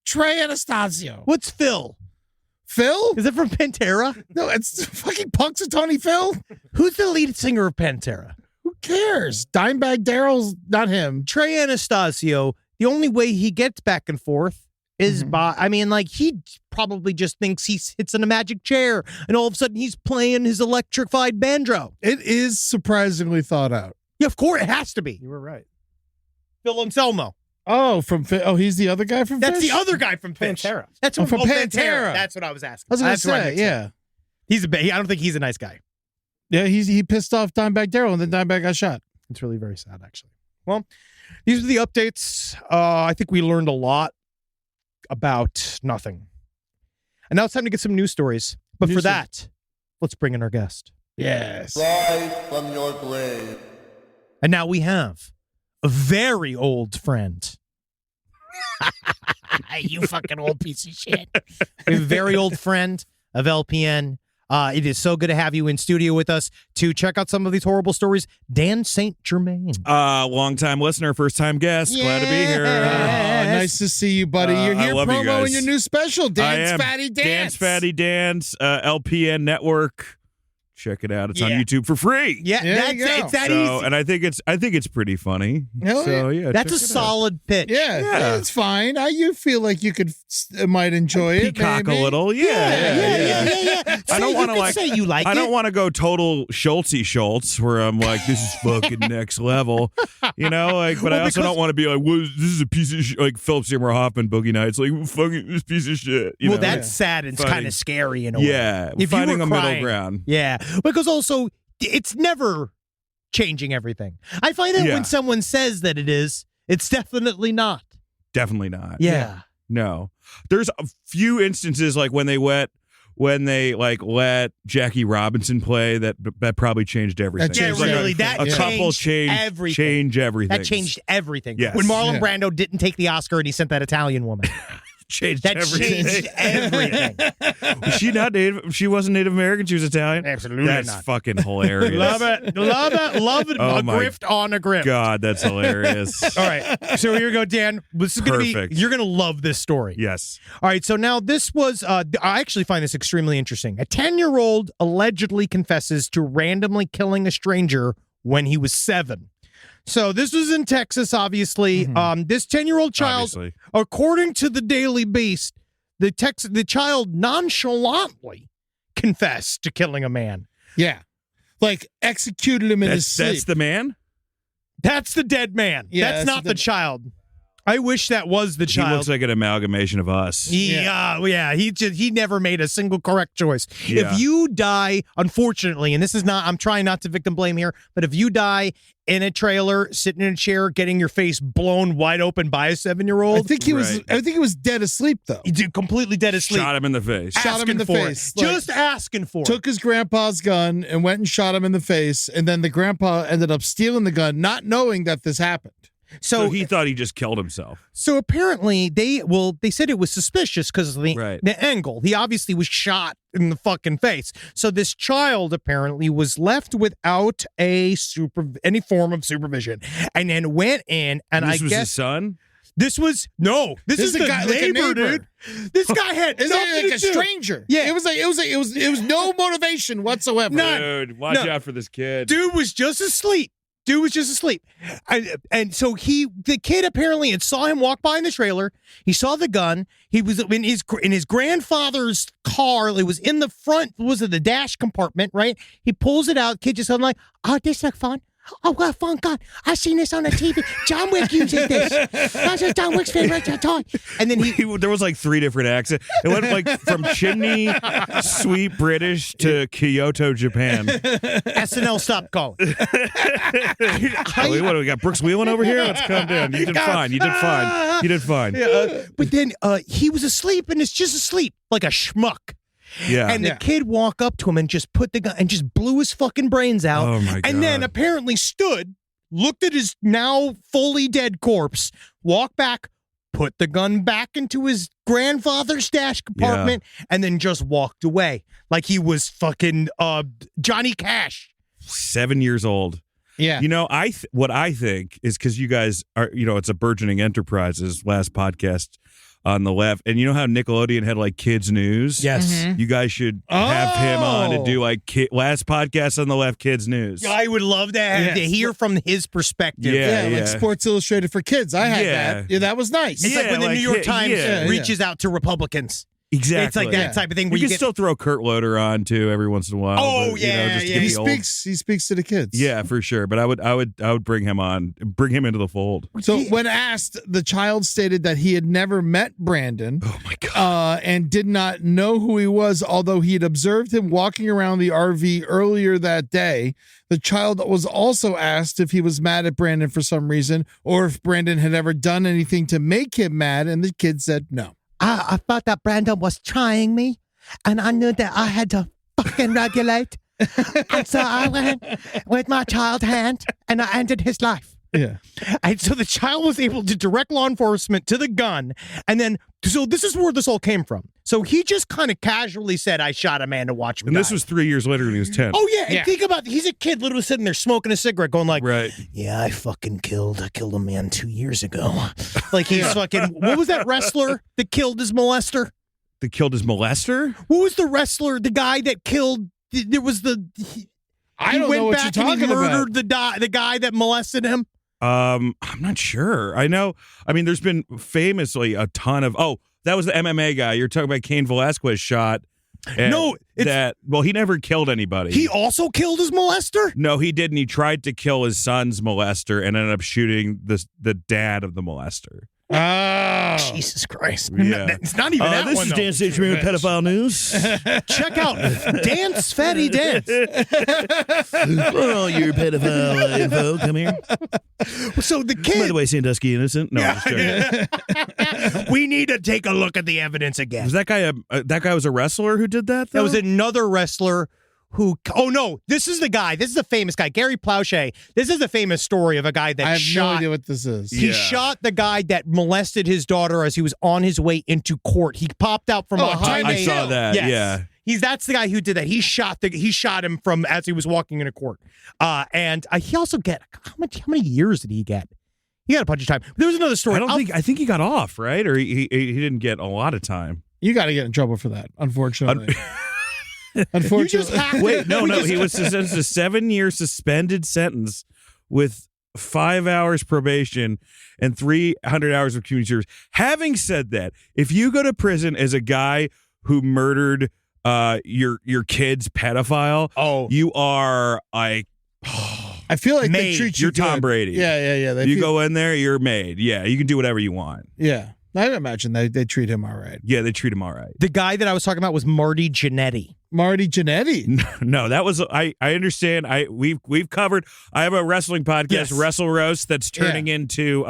Trey Anastasio. What's Phil? Phil? Is it from Pantera? No, it's fucking Punxsutawney Phil. Who's the lead singer of Pantera? Who cares? Dimebag Darrell's not him. Trey Anastasio, the only way he gets back and forth is by, I mean, like, he probably just thinks he sits in a magic chair and all of a sudden he's playing his electrified banjo. It is surprisingly thought out. Yeah, of course, it has to be. You were right. Phil Anselmo. Oh, he's the other guy from That's Fish? the other guy from Fish. Pantera. That's from Pantera. Pantera. That's what I was asking. I was going to That's what I say, mixed up. yeah. I don't think he's a nice guy. Yeah, he pissed off Dimebag Darrell and then Dimebag got shot. It's really very sad, actually. Well, these are the updates. I think we learned a lot about nothing. And now it's time to get some news stories. But for that, let's bring in our guest. Yes. Rise from your grave. And now we have a very old friend. You fucking old piece of shit. We have a very old friend of LPN. It is so good to have you in studio with us to check out some of these horrible stories. Dan St. Germain. Long-time listener, first-time guest. Glad to be here. Nice to see you, buddy. You're I here love you promoing guys. your new special, Dan's I am. Fatty Dance. Dan's Fatty Dance, LPN Network. Check it out. It's on Yeah. YouTube for free. Yeah, There you go. it's that So, easy. and I think it's pretty funny. Hell So yeah, That's a check it out. solid pitch. Yeah, it's fine. You feel like you might enjoy it. Peacock maybe. a little. Yeah. Say, I don't want to you can like. say you like I it. don't want to go total Schultz where I'm like, this is fucking next level, you know. Like, but I also don't want to be like, this is a piece of shit. Like Philip Seymour Hoffman, Boogie Nights, like fucking this piece of shit. You Well, know? that's sad and it's Funny. kind of scary in a way. Yeah, If you finding were a middle crying- ground. Yeah, because also it's never changing everything. I find that Yeah. when someone says that it is, it's definitely not. Definitely not. Yeah. No. There's a few instances like when they let Jackie Robinson play that probably changed everything. That changed Like really, a that couple changed everything. change everything. That changed everything. Yes. When Marlon Yeah. Brando didn't take the Oscar and he sent that Italian woman. Changed That everything. changed everything. Was she not Native? She wasn't Native American. She was Italian. Absolutely That's not. fucking hilarious. Love it. Love it. Love it. Oh a my grift on a grift. God, that's hilarious. All right. So here we go, Dan. This is going to be, Perfect. you're going to love this story. Yes. All right. So now this was, I actually find this extremely interesting. A 10-year-old allegedly confesses to randomly killing a stranger when he was 7. So this was in Texas, obviously. This 10-year-old child, Obviously. according to the Daily Beast, the child nonchalantly confessed to killing a man. Yeah. Like executed him in his sleep. That's the man? That's the dead man. Yeah, that's that's not the the dead- child. I wish that was the He child. looks like an amalgamation of us. Yeah. He never made a single correct choice. Yeah. If you die, unfortunately, and this is not, I'm trying not to victim blame here, but if you die in a trailer, sitting in a chair, getting your face blown wide open by a 7-year-old, I think he was dead asleep though. he's completely dead asleep. Shot him in the face. Shot him in the Asking for face. it. Just asking for it. Took his grandpa's gun and went and shot him in the face, and then the grandpa ended up stealing the gun, not knowing that this happened. So he thought he just killed himself. So apparently they said it was suspicious because of Right. the angle. He obviously was shot in the fucking face. So this child apparently was left without any form of supervision, and then went in and This I was guess his son? this is This the a guy- like a neighbor, neighbor. dude. This guy had It's nothing like to a do. stranger. Yeah. It was no motivation whatsoever. None. Dude, watch No. out for this kid. Dude was just asleep. And so the kid apparently had saw him walk by in the trailer. He saw the gun. He was in his grandfather's car. It was in the front, was it the dash compartment, right? He pulls it out. Kid just I'm like, oh, this look fun. Oh, well, thank God. I seen this on the TV. John Wick uses this. That's just John Wick's favorite toy. And then there was like 3 different accents. It went like from chimney, sweet British to Kyoto, Japan. SNL, stop calling. What do we got? Brooks Wheelan over here? Let's calm down. You did fine. You did fine. You did fine. But then he was asleep, and it's just asleep like a schmuck. Yeah. And the kid walked up to him and just put the gun and just blew his fucking brains out. Oh, my God. And then apparently stood, looked at his now fully dead corpse, walked back, put the gun back into his grandfather's stash compartment, and then just walked away like he was fucking Johnny Cash. 7 years old. Yeah. You know, what I think is because you guys are, it's a burgeoning enterprises, last podcast on the left. And you know how Nickelodeon had like kids news? Yes. Mm-hmm. You guys should have him on to do like last podcast on the left kids news. I would love to hear from his perspective. Yeah. Like Sports Illustrated for kids. I had that. Yeah, that was nice. It's like when the New York Times reaches out to Republicans. Exactly. It's like that type of thing where you can still throw Kurt Loder on too every once in a while. Oh, but, yeah, just to get He the old- speaks to the kids. Yeah, for sure. But I would bring him on, bring him into the fold. So when asked, the child stated that he had never met Brandon. Oh my God. And did not know who he was, although he had observed him walking around the RV earlier that day. The child was also asked if he was mad at Brandon for some reason, or if Brandon had ever done anything to make him mad, and the kid said no. I thought that Brandon was trying me, and I knew that I had to fucking regulate. And so I went with my child hand, and I ended his life. Yeah. And so the child was able to direct law enforcement to the gun. And then, so this is where this all came from. So he just kind of casually said, I shot a man to watch him And die. this was 3 years later when he was 10. Oh, yeah. And think about it. He's a kid literally sitting there smoking a cigarette going like, Right. yeah, I killed a man 2 years ago. Like he's fucking, what was that wrestler that killed his molester? That killed his molester? What was the wrestler, the guy that killed, there was I don't know what you're talking and he about. murdered the guy that molested him? I'm not sure. I know. I mean, there's been famously a ton of. Oh, that was the MMA guy. You're talking about Cain Velasquez shot. No, he never killed anybody. He also killed his molester? No, he didn't. He tried to kill his son's molester and ended up shooting the dad of the molester. Oh. Jesus Christ. Yeah. It's not even that this one, is though. Dan Station with Pedophile News. Check out Dance Fatty Dance. All your pedophile info, come here. So the By kid, the way, Sandusky innocent? No, I'm just joking. we need to take a look at the evidence again. Was that guy that guy was a wrestler who did that, though? That was another wrestler who, oh no, this is the guy. This is a famous guy, Gary Plauche. This is a famous story of a guy that I have shot. no idea what this is. He Yeah. shot the guy that molested his daughter as he was on his way into court. He popped out from behind. I saw that, Yes. yeah. That's the guy who did that. He shot him from as he was walking into court. And he also how many years did he get? He got a bunch of time. There was another story. I think he got off, right? Or he didn't get a lot of time. You got to get in trouble for that, unfortunately. Unfortunately. Wait, no. He was sentenced to 7-year suspended sentence with 5 hours probation and 300 hours of community service. Having said that, if you go to prison as a guy who murdered your kid's pedophile, you are like, I feel like they Made. treat you You're Tom good. Brady. Yeah. You go in there, you're made. Yeah, you can do whatever you want. Yeah. I imagine they treat him all right. Yeah, they treat him all right. The guy that I was talking about was Marty Jannetty. Marty Jannetty. No, that was I understand. We've covered. I have a wrestling podcast, Yes. Wrestle Roast, that's turning into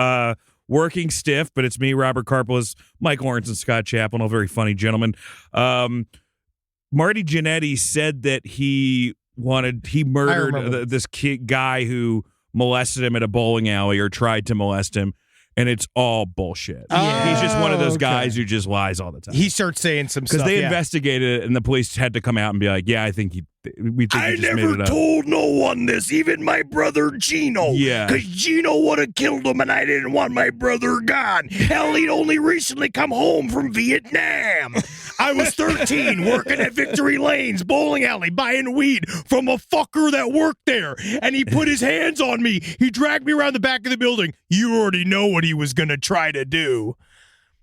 Working Stiff, but it's me, Robert Karpelas, Mike Lawrence, and Scott Chaplin, all very funny gentlemen. Marty Jannetty said that he murdered this guy who molested him at a bowling alley or tried to molest him. And it's all bullshit. Yeah. He's just one of those okay. guys who just lies all the time. He starts saying some stuff. Because they investigated it, and the police had to come out and be like, "Yeah, we think he just made it up." told no one this, even my brother Gino. Yeah. Because Gino would have killed him, and I didn't want my brother gone. Hell, he'd only recently come home from Vietnam. I was 13, working at Victory Lane's bowling alley, buying weed from a fucker that worked there. And he put his hands on me. He dragged me around the back of the building. You already know what he was going to try to do.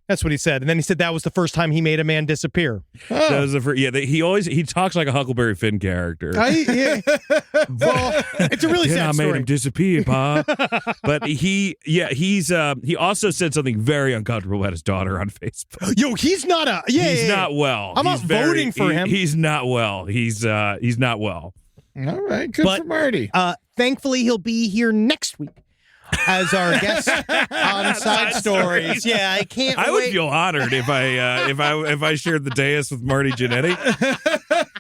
That's what he said. And then he said that was the first time he made a man disappear. That was the first, he talks like a Huckleberry Finn character. Well, it's a really Then sad I made story. him disappear, Pa. But he also said something very uncomfortable about his daughter on Facebook. Yo, he's not a... Yeah, He's not well. I'm not voting for him. He's not well. He's not well. All right, good for Marty. Thankfully, he'll be here next week as our guest on Side Stories. Yeah, I can't I wait. would feel honored if I shared the dais with Marty Jannetty.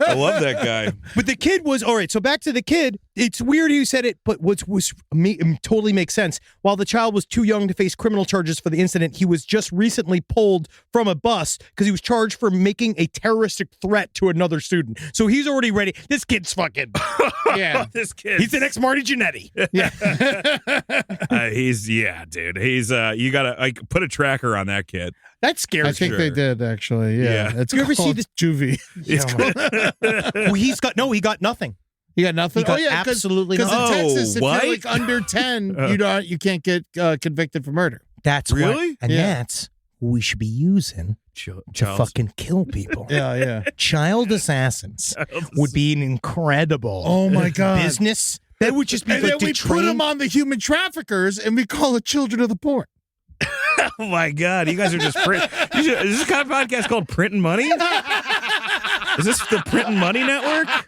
I love that guy. But the kid was all right. So back to the kid. It's weird you said it, but totally makes sense. While the child was too young to face criminal charges for the incident, he was just recently pulled from a bus because he was charged for making a terroristic threat to another student. So he's already ready. This kid's fucking Yeah, This kid. he's the next Marty Jannetty. Dude. He's you gotta put a tracker on that kid. That scares I think sure. they did actually. Yeah, Yeah. it's You ever see called this- juvie. Well, he got nothing. You got nothing. He got oh yeah, absolutely because in nothing. Texas, if what? you're like under 10, you can't get convicted for murder. That's Really? what, and Yeah. that's who we should be using to fucking kill people. Yeah. Child assassins would be an incredible Oh my God. business. That would just be And like then to we train. put them on the human traffickers, and we call it children of the poor. Oh my God, you guys are just print. Is this kind of podcast called Print and Money? Is this the Print and Money Network?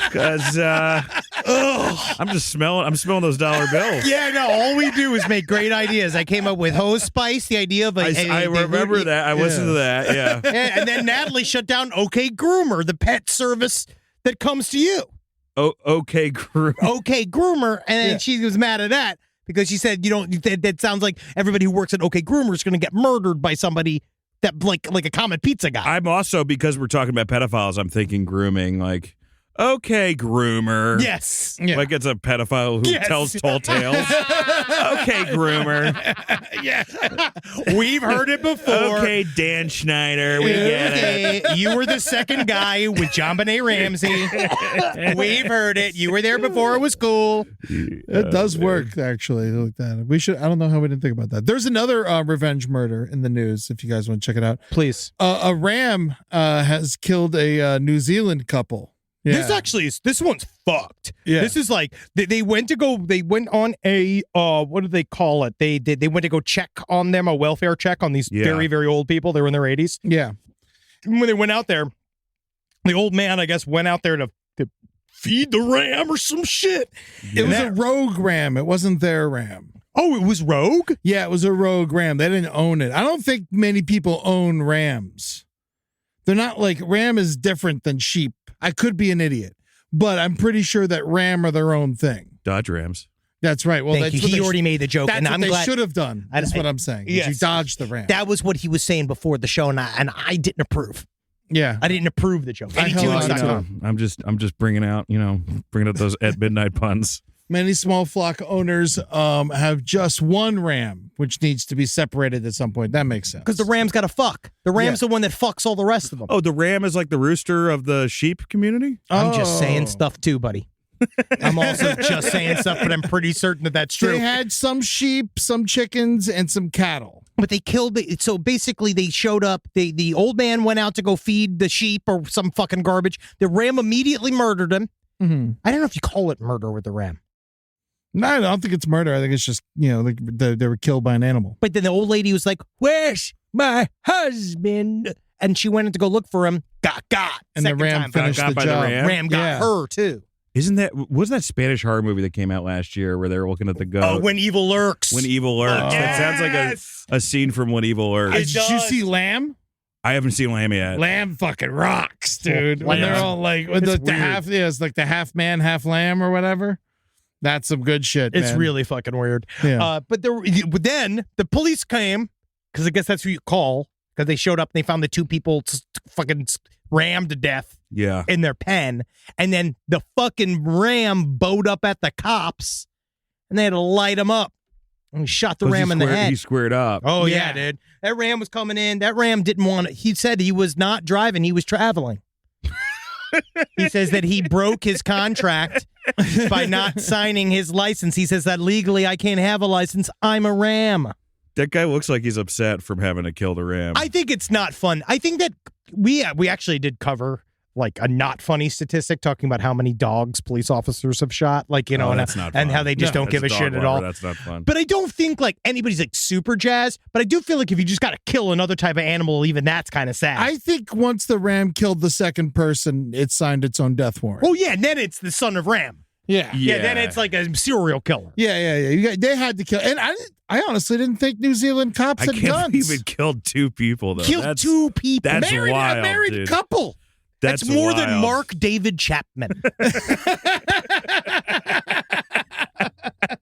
Because I'm smelling those dollar bills. Yeah, no, all we do is make great ideas. I came up with Hose Spice, the idea of I remember that. I listened to that. Yeah. Yeah, and then Natalie shut down OK Groomer, the pet service that comes to you. Oh, okay, group. OK Groomer, and then she was mad at that because she said, that sounds like everybody who works at OK Groomer is going to get murdered by somebody that like a common pizza guy. I'm also, because we're talking about pedophiles, I'm thinking grooming, like, okay, groomer. Yes. Yeah. Like it's a pedophile who Yes. tells tall tales. Okay, groomer. Yeah. We've heard it before. Okay, Dan Schneider. We get it. Okay, you were the second guy with John Benet Ramsey. We've heard it. You were there before it was cool. It does work, actually, like that. We should. I don't know how we didn't think about that. There's another revenge murder in the news. If you guys want to check it out, Please. a ram has killed a New Zealand couple. Yeah. This one's fucked. Yeah. This is like they went on a what do they call it? They went to go check on them, a welfare check on these Yeah. very, very old people. They were in their 80s. Yeah. When they went out there, the old man, I guess, went out there to feed the ram or some shit. It was a rogue ram. It wasn't their ram. Oh, it was rogue? Yeah, it was a rogue ram. They didn't own it. I don't think many people own rams. They're not like ram is different than sheep. I could be an idiot, but I'm pretty sure that ram are their own thing. Dodge Rams. That's right. Well, Thank that's you. what He they already made the joke, That's and what I'm they glad. should have done. That's what I'm saying. is yes. You dodged the ram. That was what he was saying before the show, and I didn't approve. Yeah. I didn't approve the joke. I 82 held on excited. to it. I'm just bringing out those at midnight puns. Many small flock owners have just one ram, which needs to be separated at some point. That makes sense. Because the ram's got to fuck. The ram's the one that fucks all the rest of them. Oh, the ram is like the rooster of the sheep community? I'm just Oh. saying stuff too, buddy. I'm also just saying stuff, but I'm pretty certain that that's true. They had some sheep, some chickens, and some cattle. But they killed it. So basically, they showed up. The old man went out to go feed the sheep or some fucking garbage. The ram immediately murdered him. Mm-hmm. I don't know if you call it murder with the ram. No, I don't think it's murder. I think it's just, they were killed by an animal. But then the old lady was like, "Where's my husband?" And she went in to go look for him. Got. And the Second ram time, finished got the by the job. ram? Ram got Yeah. her too. Wasn't that Spanish horror movie that came out last year where they were looking at the goat? Oh, When Evil Lurks. When Evil Lurks. That sounds like a scene from When Evil Lurks. Did you see Lamb? I haven't seen Lamb yet. Lamb fucking rocks, dude. When Lamb. they're all like, with It's the weird. half, it's like the half man, half lamb or whatever. That's some good shit, It's man. really fucking weird. Yeah. But then the police came, because I guess that's who you call, because they showed up and they found the two people fucking rammed to death Yeah. in their pen. And then the fucking ram bowed up at the cops and they had to light him up. And he shot the ram in the head. He squared up. Oh, yeah, Yeah. dude. That ram was coming in. That ram didn't want it. He said he was not driving. He was traveling. He says that he broke his contract by not signing his license. He says that legally I can't have a license. I'm a ram. That guy looks like he's upset from having to kill the ram. I think it's not fun. I think that we actually did cover like a not funny statistic talking about how many dogs police officers have shot, like, you know, that's not and fun. how they just don't give a shit at all. That's not fun. But I don't think like anybody's like super jazzed, but I do feel like if you just got to kill another type of animal, even that's kind of sad. I think once the ram killed the second person, it signed its own death warrant. Oh yeah, and then it's the son of Ram. Yeah. Yeah, then it's like a serial killer. Yeah. They had to kill. And I honestly didn't think New Zealand cops had I can't guns. even killed 2 people, though. Killed 2 people. That's married wild, a married dude. couple. That's more than wild. Mark David Chapman.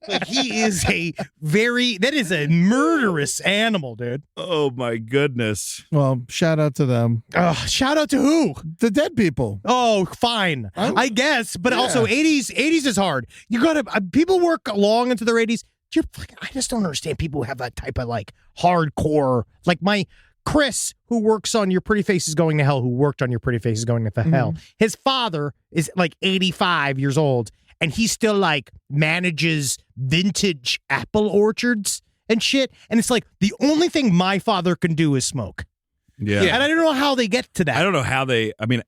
Like, he is that is a murderous animal, dude. Oh, my goodness. Well, shout out to them. Shout out to who? The dead people. Oh, fine. I guess. But also 80s is hard. You gotta, people work long into their 80s. I just don't understand people who have that type of like hardcore, like my Chris, who works on Your Pretty Face is Going to Hell, who worked on Your Pretty Face is Going to Hell. His father is like 85 years old, and he still like manages vintage apple orchards and shit. And it's like the only thing my father can do is smoke. Yeah. And I don't know how they get to that. I don't know how they, I mean,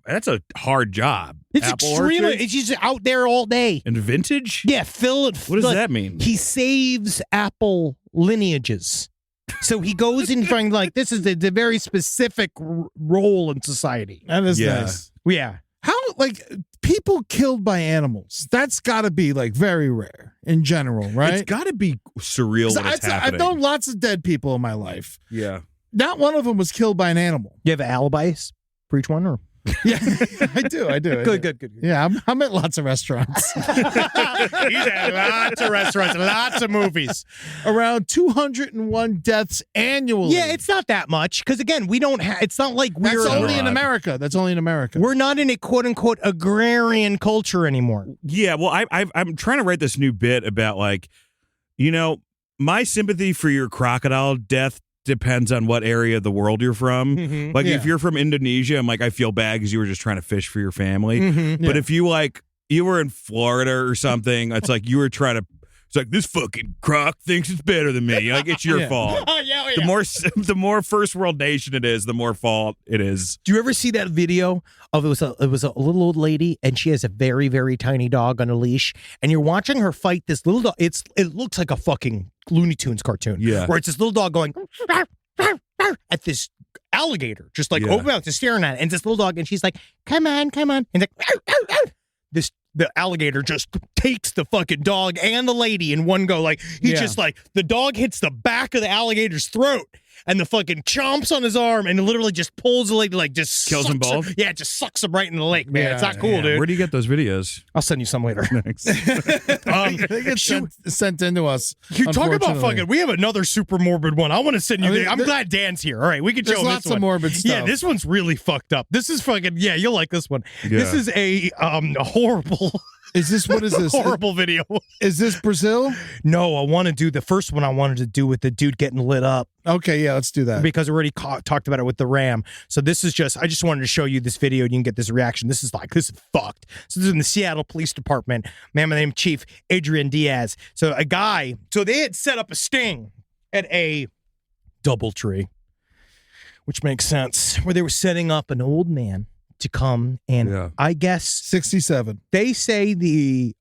that's a hard job. It's Apple extremely, orchards? it's just out there all day. And vintage? Yeah, Phil. What does that mean? He saves apple lineages. So he goes in trying like, this is the very specific role in society. That is Yeah. nice. Yeah. How, like, people killed by animals, that's got to be, like, very rare in general, right? It's got to be surreal when it's happening. I've known lots of dead people in my life. Yeah. Not one of them was killed by an animal. You have alibis for each one? Or? Yeah, I do. Good. Yeah, I'm at lots of restaurants. He's at lots of restaurants, lots of movies. Around 201 deaths annually. Yeah, it's not that much because again, we don't. It's not like we're That's only in America. That's only in America. We're not in a quote unquote agrarian culture anymore. Yeah, well, I'm trying to write this new bit about, like, you know, my sympathy for your crocodile death depends on what area of the world you're from. Mm-hmm. Like, Yeah. if you're from Indonesia, I'm like, I feel bad because you were just trying to fish for your family. Mm-hmm. But if you, like, you were in Florida or something, it's like you were trying to, it's like, this fucking croc thinks it's better than me. Like, it's your Yeah. fault. The more first world nation it is, the more fault it is. Do you ever see that video of it was a little old lady and she has a very, very tiny dog on a leash and you're watching her fight this little dog. It looks like a fucking Looney Tunes cartoon. Yeah. Where it's this little dog going at this alligator, just like open mouth, just staring at it. And this little dog, and she's like, come on. And like, the alligator just takes the fucking dog and the lady in one go. Like, he just like, the dog hits the back of the alligator's throat and the fucking chomps on his arm and literally just pulls the lady, like just Kills them sucks both? Yeah, just sucks him right in the lake, man. Yeah, it's not cool, Yeah, dude. where do you get those videos? I'll send you some later. Thanks. They get sent into us. You talk about unfortunately. fucking. We have another super morbid one. I want to send you. I mean, I'm glad Dan's here. All right, we can There's show lots this one. of morbid stuff. Yeah, this one's really fucked up. This is fucking. Yeah, you'll like this one. This Yeah. is a horrible, Is this, what is this? horrible video. Is this Brazil? No, I want to do the first one. I wanted to do with the dude getting lit up Okay, yeah, let's do that. because we already talked about it with the ram. So this is just. I just wanted to show you this video and you can get this reaction. This is fucked. So this is in the Seattle Police Department. Man, my name Chief Adrian Diaz. So a guy. So they had set up a sting at a DoubleTree, which makes sense, where they were setting up an old man to come and Yeah. I guess 67. they say they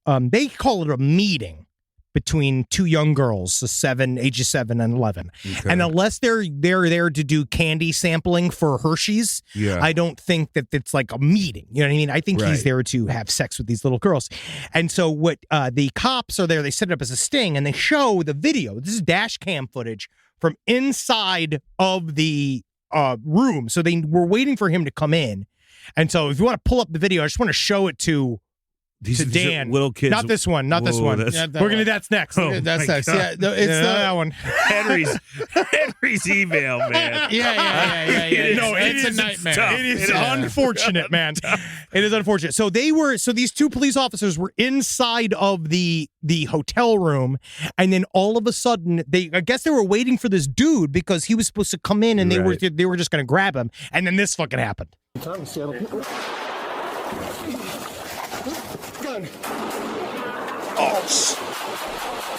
call it a meeting between two young girls, so ages 7 and 11. Okay. And unless they're there to do candy sampling for Hershey's, Yeah. I don't think that it's like a meeting. You know what I mean? I think he's Right. there to have sex with these little girls. And so what the cops are there, they set it up as a sting and they show the video. This is dash cam footage from inside of the room. So they were waiting for him to come in. And so if you want to pull up the video, I just want to show it to These are Dan. little kids. Not this one. Not this Whoa, one. that's- Yeah, that We're gonna. one. That's next. Oh, That's my next. God. Yeah, no, it's Yeah, that one. Henry's email, man. Yeah. No, it's a nightmare. tough. It is Yeah. unfortunate, man. It is unfortunate. So these two police officers were inside of the hotel room, and then all of a sudden I guess they were waiting for this dude because he was supposed to come in, and they were just gonna grab him, and then this fucking happened. Gun.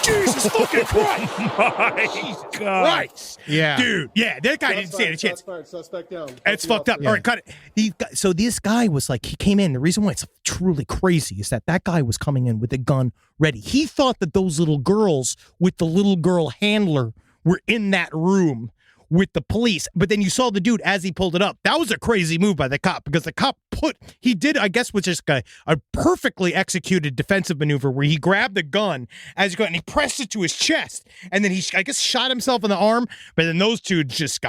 Jesus fucking Christ! My God. Christ! Yeah. Dude, yeah, that guy didn't stand a chance. Suspect down. It's fucked up. All right, cut it. So this guy was like, he came in. The reason why it's truly crazy is that guy was coming in with a gun ready. He thought that those little girls with the little girl handler were in that room with the police. But then you saw the dude as he pulled it up. That was a crazy move by the cop because the cop I guess, was just a perfectly executed defensive maneuver where he grabbed the gun as he got and he pressed it to his chest. And then he, I guess, shot himself in the arm. But then those two just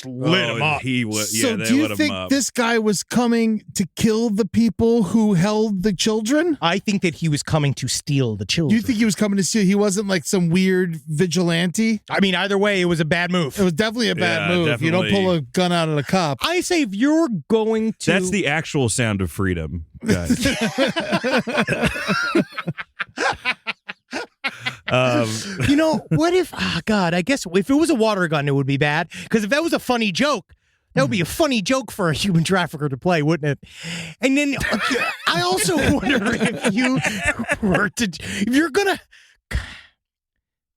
lit him up. So do you think this guy was coming to kill the people who held the children? I think that he was coming to steal the children. Do you think he was coming to steal? He wasn't like some weird vigilante? I mean, either way, it was a bad move. It was definitely a bad move. Definitely. You don't pull a gun out at a cop. I say if you're going to... That's the actual sound of freedom, guys. What if... Oh, God, I guess if it was a water gun, it would be bad. Because if that was a funny joke, that would be a funny joke for a human trafficker to play, wouldn't it? And then I also wonder if you're going to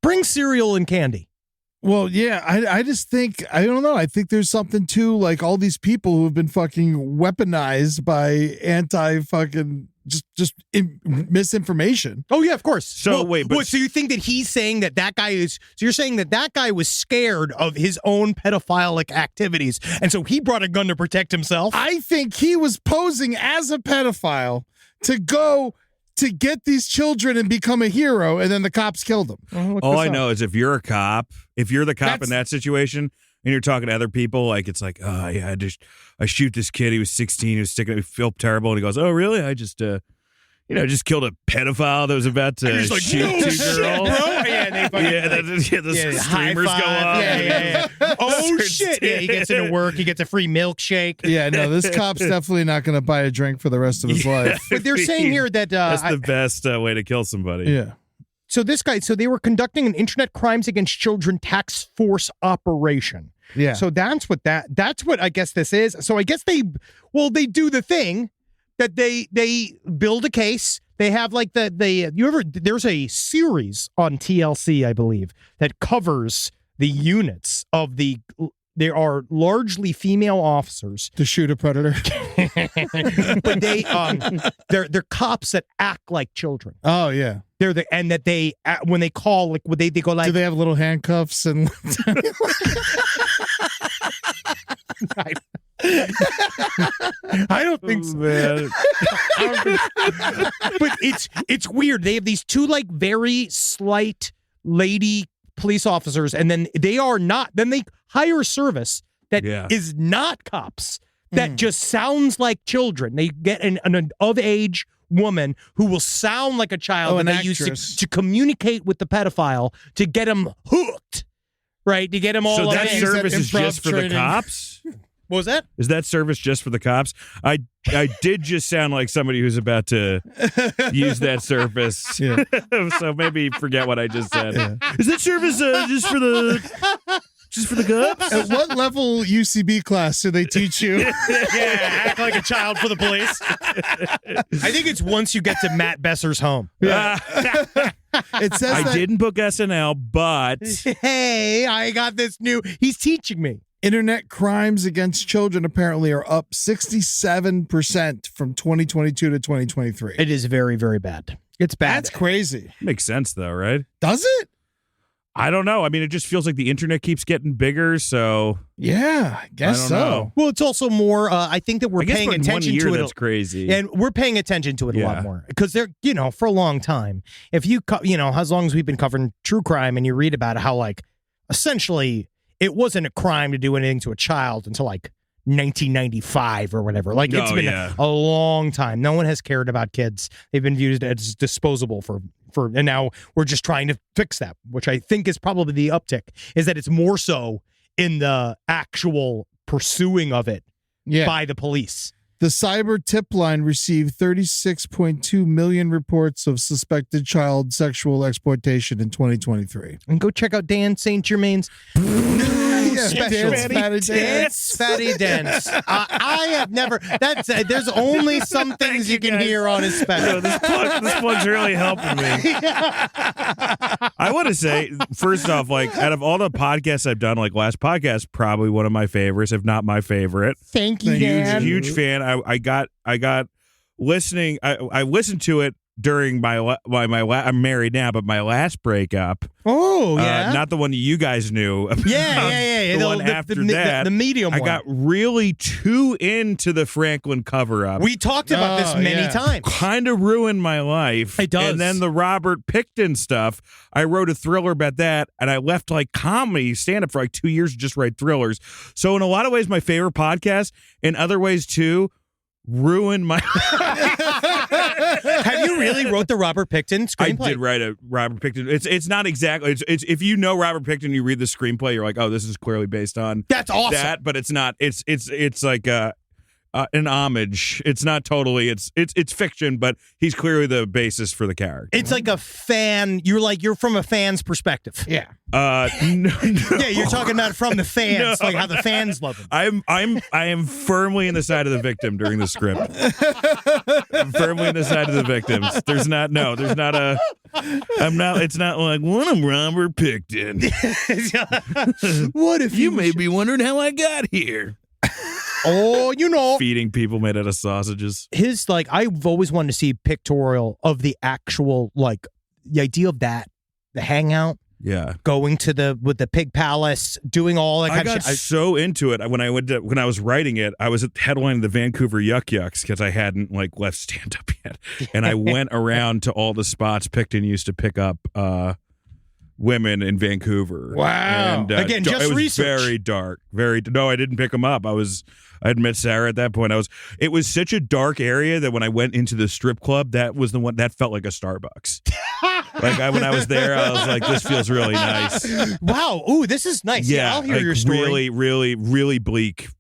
bring cereal and candy. Well, yeah, I just think, I don't know. I think there's something to like all these people who have been fucking weaponized by anti-fucking just misinformation. Oh, yeah, of course. So so you think that he's saying that guy is, so you're saying that guy was scared of his own pedophilic activities, and so he brought a gun to protect himself? I think he was posing as a pedophile to go to get these children and become a hero, and then the cops killed him. All I know is if you're a cop, if you're the cop in that situation, and you're talking to other people, like it's like, oh yeah, I shoot this kid. He was 16. He was sticking. I feel terrible. And he goes, oh really? I just killed a pedophile that was about to shoot two girls. Bro. The streamers go off. Yeah. Oh shit! Yeah, he gets into work. He gets a free milkshake. Yeah, no, this cop's definitely not going to buy a drink for the rest of his life. But they're saying here that that's the best way to kill somebody. Yeah. So they were conducting an Internet Crimes Against Children task force operation. Yeah. So that's what I guess this is. So I guess they do the thing that they build a case. They have like there's a series on TLC, I believe, that covers the units of there are largely female officers to shoot a predator. But they're cops that act like children. Oh yeah. And that they when they call they go like, do they have little handcuffs and I don't think so, man. But it's weird. They have these two like very slight lady police officers, and then they hire a service that is not cops, that just sounds like children. They get an of-age woman who will sound like a child, and they use to communicate with the pedophile to get him hooked, right? To get him all. So that service is just for the cops? What was that? Is that service just for the cops? I did just sound like somebody who's about to use that service. Yeah. So maybe forget what I just said. Yeah. Is that service just for the cops? At what level UCB class do they teach you? Act like a child for the police. I think it's once you get to Matt Besser's home. Yeah. It says I didn't book SNL, but hey, I got this new. He's teaching me. Internet crimes against children apparently are up 67% from 2022 to 2023. It is very, very bad. It's bad. That's crazy. Makes sense though, right? Does it? I don't know. I mean, it just feels like the internet keeps getting bigger, so yeah, I guess so. Know. Well, it's also more. I think that we're paying attention to it. That's crazy, and we're paying attention to it a lot more because they're, for a long time. If you, as long as we've been covering true crime, and you read about how like essentially it wasn't a crime to do anything to a child until like 1995 or whatever. Like it's been a long time. No one has cared about kids. They've been viewed as disposable for, and now we're just trying to fix that, which I think is probably the uptick, is that it's more so in the actual pursuing of it by the police. The cyber tip line received 36.2 million reports of suspected child sexual exploitation in 2023. And go check out Dan St. Germain's news Dance, fatty dance. I have never. There's only some things you can hear on his special. This plug's really helping me. I want to say, first off, like out of all the podcasts I've done, like last podcast, probably one of my favorites, if not my favorite. Thank you, Dan. Huge fan. I got listening. I listened to it during I'm married now, but my last breakup. Oh, yeah. Not the one you guys knew. Yeah. The one after that. The medium one. I got really too into the Franklin cover-up. We talked about this many times. Kind of ruined my life. It does. And then the Robert Pickton stuff, I wrote a thriller about that, and I left like comedy stand-up for like 2 years to just write thrillers. So in a lot of ways, my favorite podcast. In other ways, too, ruined my Have you really wrote the Robert Pickton screenplay? I did write a Robert Pickton. It's not exactly. It's if you know Robert Pickton, you read the screenplay, you're like, oh, this is clearly based on that's awesome. That, but it's not. It's like an homage. It's not totally. It's fiction, but he's clearly the basis for the character. It's like a fan. You're from a fan's perspective. Yeah. No. Yeah, you're talking about from the fans, like how the fans love him. I am firmly in the side of the victim during the script. I'm firmly in the side of the victims. It's not like one of Robert Pickton. What if you may be wondering how I got here? Oh, feeding people made out of sausages. I've always wanted to see pictorial of the actual, like, the idea of that, the hangout. Yeah, going to with the pig palace, doing all that kind of shit. I got so into it when I was writing it. I was headlining the Vancouver Yuck Yucks because I hadn't like left stand up yet, and I went around to all the spots Pickton used to pick up women in Vancouver. Wow! And, again, just it was research. Very dark. No, I didn't pick them up. I'd met Sarah at that point. It was such a dark area that when I went into the strip club, that was the one that felt like a Starbucks. When I was there, I was like, this feels really nice. Wow. Ooh, this is nice. Yeah, I'll hear your story. Really, really,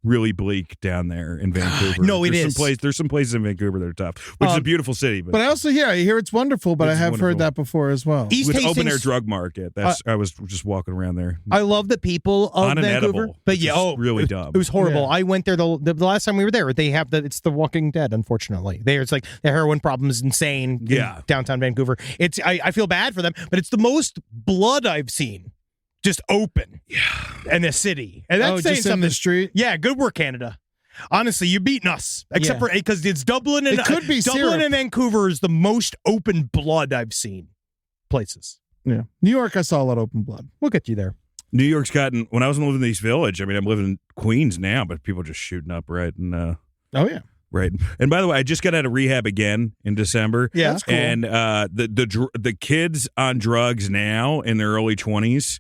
really bleak down there in Vancouver. No, there's some places in Vancouver that are tough, which is a beautiful city. But I also hear it's wonderful, but I have heard that before as well. East With Hastings, open air drug market. I was just walking around there. I love the people of on an Vancouver. edible, but really dumb. It was horrible. Yeah. I went there the last time we were there. They have it's The Walking Dead, unfortunately. It's like the heroin problem is insane in downtown Vancouver. I feel bad for them, but it's the most blood I've seen just open in the city. And that's saying just something. in the street? Yeah, good work, Canada. Honestly, you're beating us. Except for because it's Dublin and it could be Dublin syrup. and Vancouver is the most open blood I've seen places. Yeah. New York, I saw a lot of open blood. We'll get you there. New York's gotten, when I was living in the East Village, I mean, I'm living in Queens now, but people just shooting up right. And, oh, yeah. Right. And by the way, I just got out of rehab again in December. Yeah. That's cool. And the kids on drugs now in their early 20s,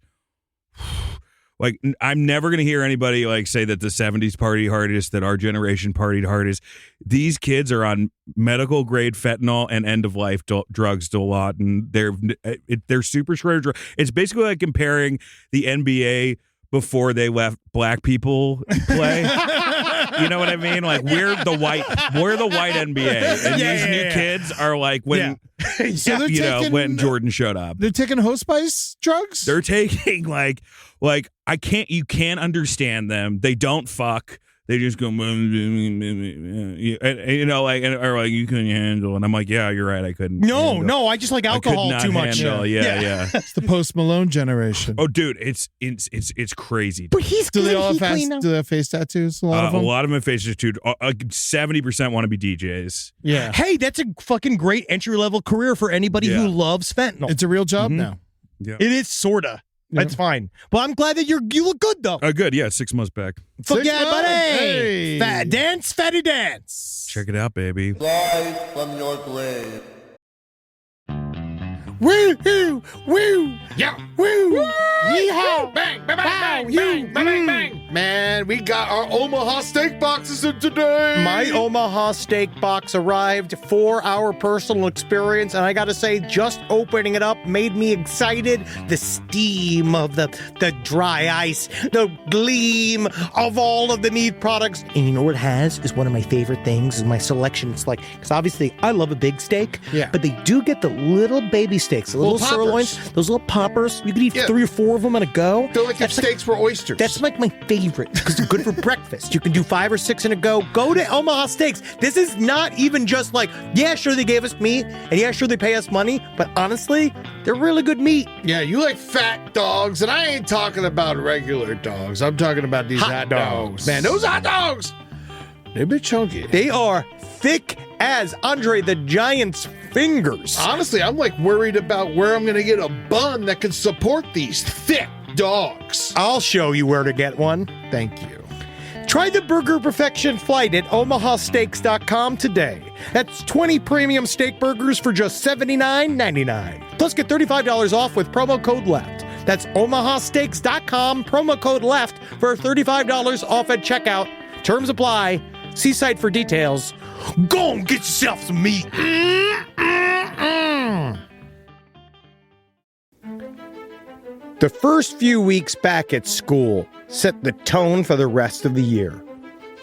like, I'm never going to hear anybody like say that the 70s partied hardest, that our generation partied hardest. These kids are on medical grade fentanyl and end of life drugs a lot, and they're super shredder drugs. It's basically like comparing the NBA before they left black people play. You know what I mean? Like we're the white NBA, and these new kids are like when when Jordan showed up. They're taking hosepice drugs. They're taking like you can't understand them. They don't fuck. They just go, or like you couldn't handle, and I'm like, yeah, you're right, I couldn't. No, I just like alcohol too much. Yeah. It's the Post Malone generation. Oh, dude, it's crazy. But he's Do they clean. all He's have clean now. do they have face tattoos? A lot of them. A lot of them have face tattoos. 70% want to be DJs. Yeah. Hey, that's a fucking great entry level career for anybody who loves fentanyl. It's a real job now. Yeah. It is sorta. Yeah. That's fine. But I'm glad that you look good though. Good. Yeah, 6 months back. Fuck 6 yeah, months? buddy! Hey. Fatty dance. Check it out, baby. Live from your grave. Woo hoo, woo, Yeah. woo, Yeehaw! Bang, bang, bang, bang, You. bang, bang, bang. Man, we got our Omaha steak boxes in today. My Omaha steak box arrived for our personal experience, and I gotta say, just opening it up made me excited. The steam of the dry ice, the gleam of all of the meat products. And you know what it has is one of my favorite things is my selection. It's like, because obviously I love a big steak, Yeah. but they do get the little baby steak steaks, the little Little sirloins, poppers. those little poppers. You could eat Yeah. 3 or 4 of them in a go. Feel like if steaks were oysters. That's like my favorite because they're good for breakfast. You can do 5 or 6 in a go. Go to Omaha Steaks. This is not even just like, yeah, sure they gave us meat, and yeah, sure they pay us money, but honestly, they're really good meat. Yeah, you like fat dogs, and I ain't talking about regular dogs. I'm talking about these Hot hot dogs. dogs. Man, those hot dogs, they're a bit chunky. They are thick as Andre the Giant's fingers. Honestly, I'm like worried about where I'm going to get a bun that can support these thick dogs. I'll show you where to get one. Thank you. Try the Burger Perfection Flight at omahasteaks.com today. That's 20 premium steak burgers for just $79.99. Plus, get $35 off with promo code LEFT. That's omahasteaks.com, promo code LEFT for $35 off at checkout. Terms apply. See site for details. Go and get yourself some meat. The first few weeks back at school set the tone for the rest of the year.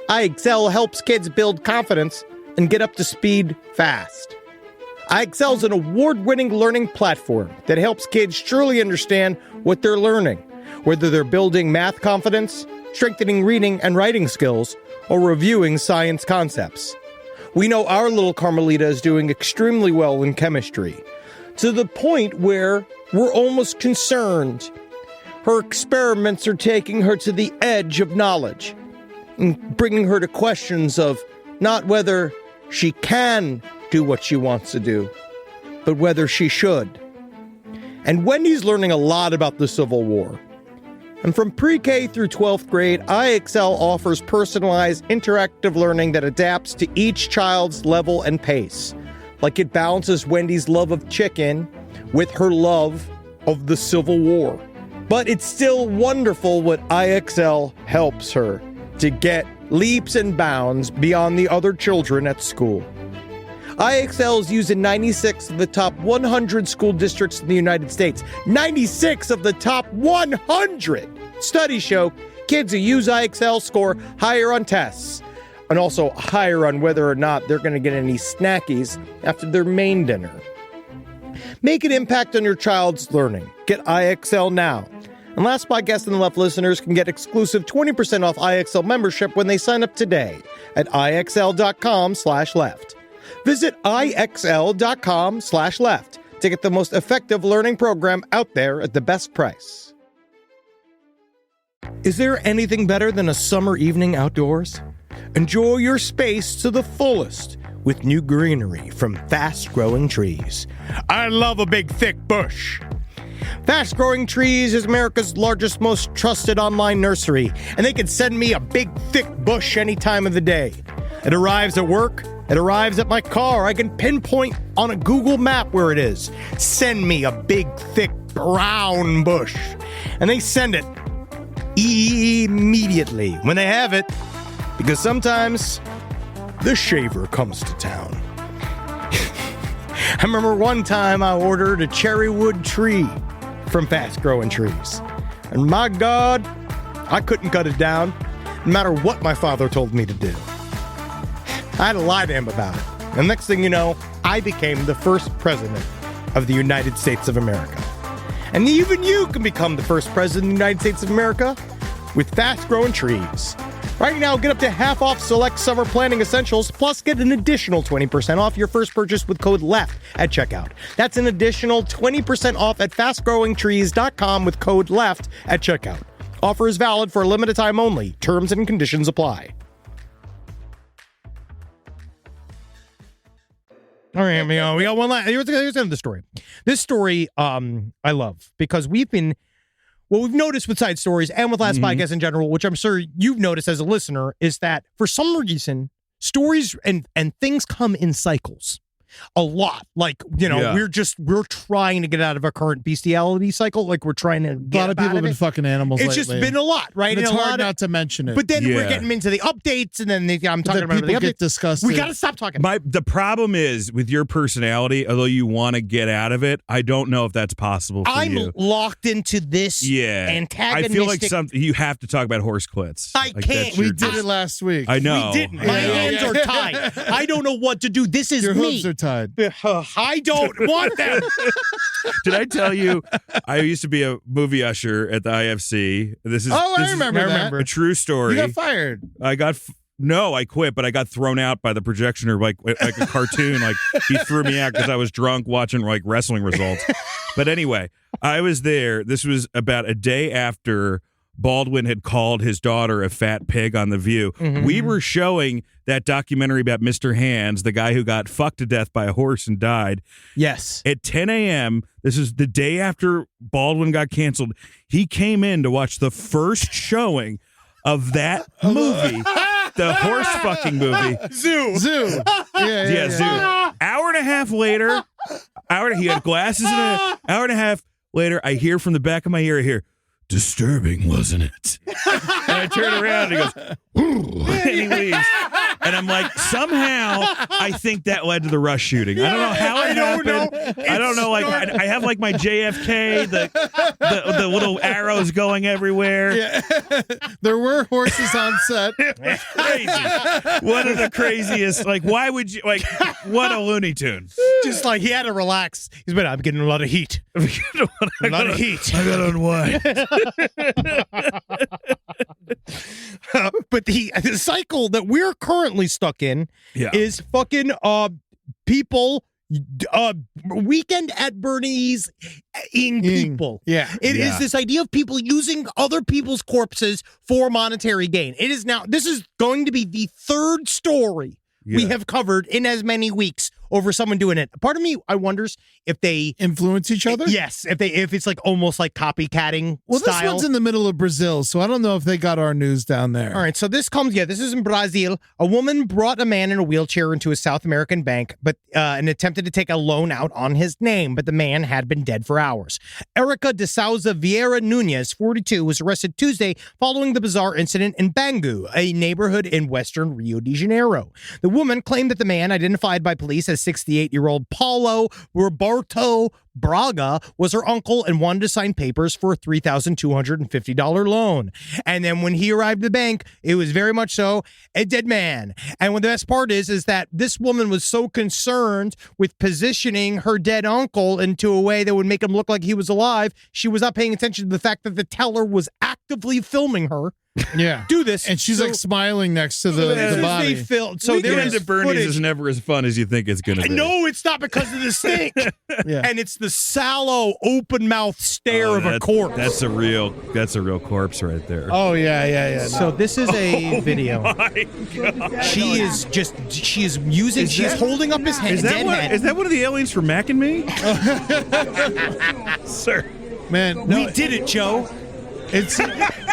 iExcel helps kids build confidence and get up to speed fast. iExcel is an award-winning learning platform that helps kids truly understand what they're learning, whether they're building math confidence, strengthening reading and writing skills, or reviewing science concepts. We know our little Carmelita is doing extremely well in chemistry, to the point where we're almost concerned. Her experiments are taking her to the edge of knowledge and bringing her to questions of not whether she can do what she wants to do, but whether she should. And Wendy's learning a lot about the Civil War. And from pre-K through 12th grade, iExcel offers personalized interactive learning that adapts to each child's level and pace. Like it balances Wendy's love of chicken with her love of the Civil War. But it's still wonderful what iExcel helps her to get leaps and bounds beyond the other children at school. iExcel is used in 96 of the top 100 school districts in the United States. 96 of the top 100! Studies show kids who use iExcel score higher on tests, and also higher on whether or not they're going to get any snackies after their main dinner. Make an impact on your child's learning. Get iExcel now. And Last Podcast on the Left listeners can get exclusive 20% off iExcel membership when they sign up today at iexcel.com/left. Visit iexcel.com/left to get the most effective learning program out there at the best price. Is there anything better than a summer evening outdoors? Enjoy your space to the fullest with new greenery from Fast Growing Trees. I love a big, thick bush. Fast Growing Trees is America's largest, most trusted online nursery, and they can send me a big, thick bush any time of the day. It arrives at work. It arrives at my car. I can pinpoint on a Google map where it is. Send me a big, thick, brown bush. And they send it immediately when they have it, because sometimes the shaver comes to town. I remember one time I ordered a cherry wood tree from Fast Growing Trees. And my God, I couldn't cut it down, no matter what my father told me to do. I had to lie to him about it. And next thing you know, I became the first president of the United States of America. And even you can become the first president of the United States of America with Fast Growing Trees. Right now, get up to half off select summer planting essentials, plus get an additional 20% off your first purchase with code LEFT at checkout. That's an additional 20% off at fastgrowingtrees.com with code LEFT at checkout. Offer is valid for a limited time only. Terms and conditions apply. All right, we got one last. Here's another story. This story I love because we've noticed with Side Stories and with Last Podcast in general, which I'm sure you've noticed as a listener, is that for some reason, stories and things come in cycles. A lot. Like, we're trying to get out of our current bestiality cycle. Like, we're trying to get a lot of people have been fucking animals It's lately. just been a lot, right? And it's And hard not to mention it. But then we're getting into the updates, and then I'm talking about the people updates. get disgusted. We got to stop talking. The problem is with your personality, although you want to get out of it, I don't know if that's possible for I'm you. locked into this antagonistic. I feel like you have to talk about horse clits. I can't. We did it last week. I know. We didn't. My hands are tied. I don't know what to do. This is Your me. hooves are tied. I don't want them. Did I tell you I used to be a movie usher at the IFC? I remember that. A true story. You got fired. No, I quit, but I got thrown out by the projectioner like a cartoon. Like he threw me out because I was drunk watching like wrestling results. But anyway, I was there. This was about a day after Baldwin had called his daughter a fat pig on The View. Mm-hmm. We were showing that documentary about Mr. Hands, the guy who got fucked to death by a horse and died. Yes. At 10 a.m., this is the day after Baldwin got canceled, he came in to watch the first showing of that movie, the horse fucking movie. Zoo. Yeah, Zoo. Hour and a half later, he had glasses in an hour and a half later, I hear from the back of my ear, I hear, disturbing, wasn't it? And I turn around and he goes, and he leaves. And I'm like, somehow I think that led to the Rush shooting. I don't know how it happened. I don't know. Like I have like my JFK, the little arrows going everywhere. Yeah. There were horses on set. It's crazy. One of the craziest. Like, why would you? Like, what a Looney Tune. Just like he had to relax. He's been. I'm getting a lot of heat. A lot of heat. I got unwind. But the cycle that we're currently stuck in is fucking people weekend at Bernie's ing people. Yeah. It is this idea of people using other people's corpses for monetary gain. It is now, this is going to be the third story we have covered in as many weeks over someone doing it. Part of me, I wonders if they influence each other. Yes, if it's like almost like copycatting. Well, style. this one's in the middle of Brazil, so I don't know if they got our news down there. All right, so this is in Brazil. A woman brought a man in a wheelchair into a South American bank, and attempted to take a loan out on his name, but the man had been dead for hours. Erica de Souza Vieira Nunez, 42, was arrested Tuesday following the bizarre incident in Bangu, a neighborhood in western Rio de Janeiro. The woman claimed that the man, identified by police as 68-year-old Paulo Roberto Braga, was her uncle and wanted to sign papers for a $3,250 loan. And then when he arrived at the bank, it was very much so a dead man. And what the best part is that this woman was so concerned with positioning her dead uncle into a way that would make him look like he was alive, she was not paying attention to the fact that the teller was actively filming her. Yeah, do this, and she's like smiling next to the body. So Weekend at Bernie's is never as fun as you think it's going to be. No, it's not because of the stink. And it's the sallow, open mouth stare of a corpse. That's a real corpse right there. Oh yeah. So this is a video. My God. She is holding up his head. Is that one of the aliens from Mac and Me? Sir, man, we did it, Joe. It's that's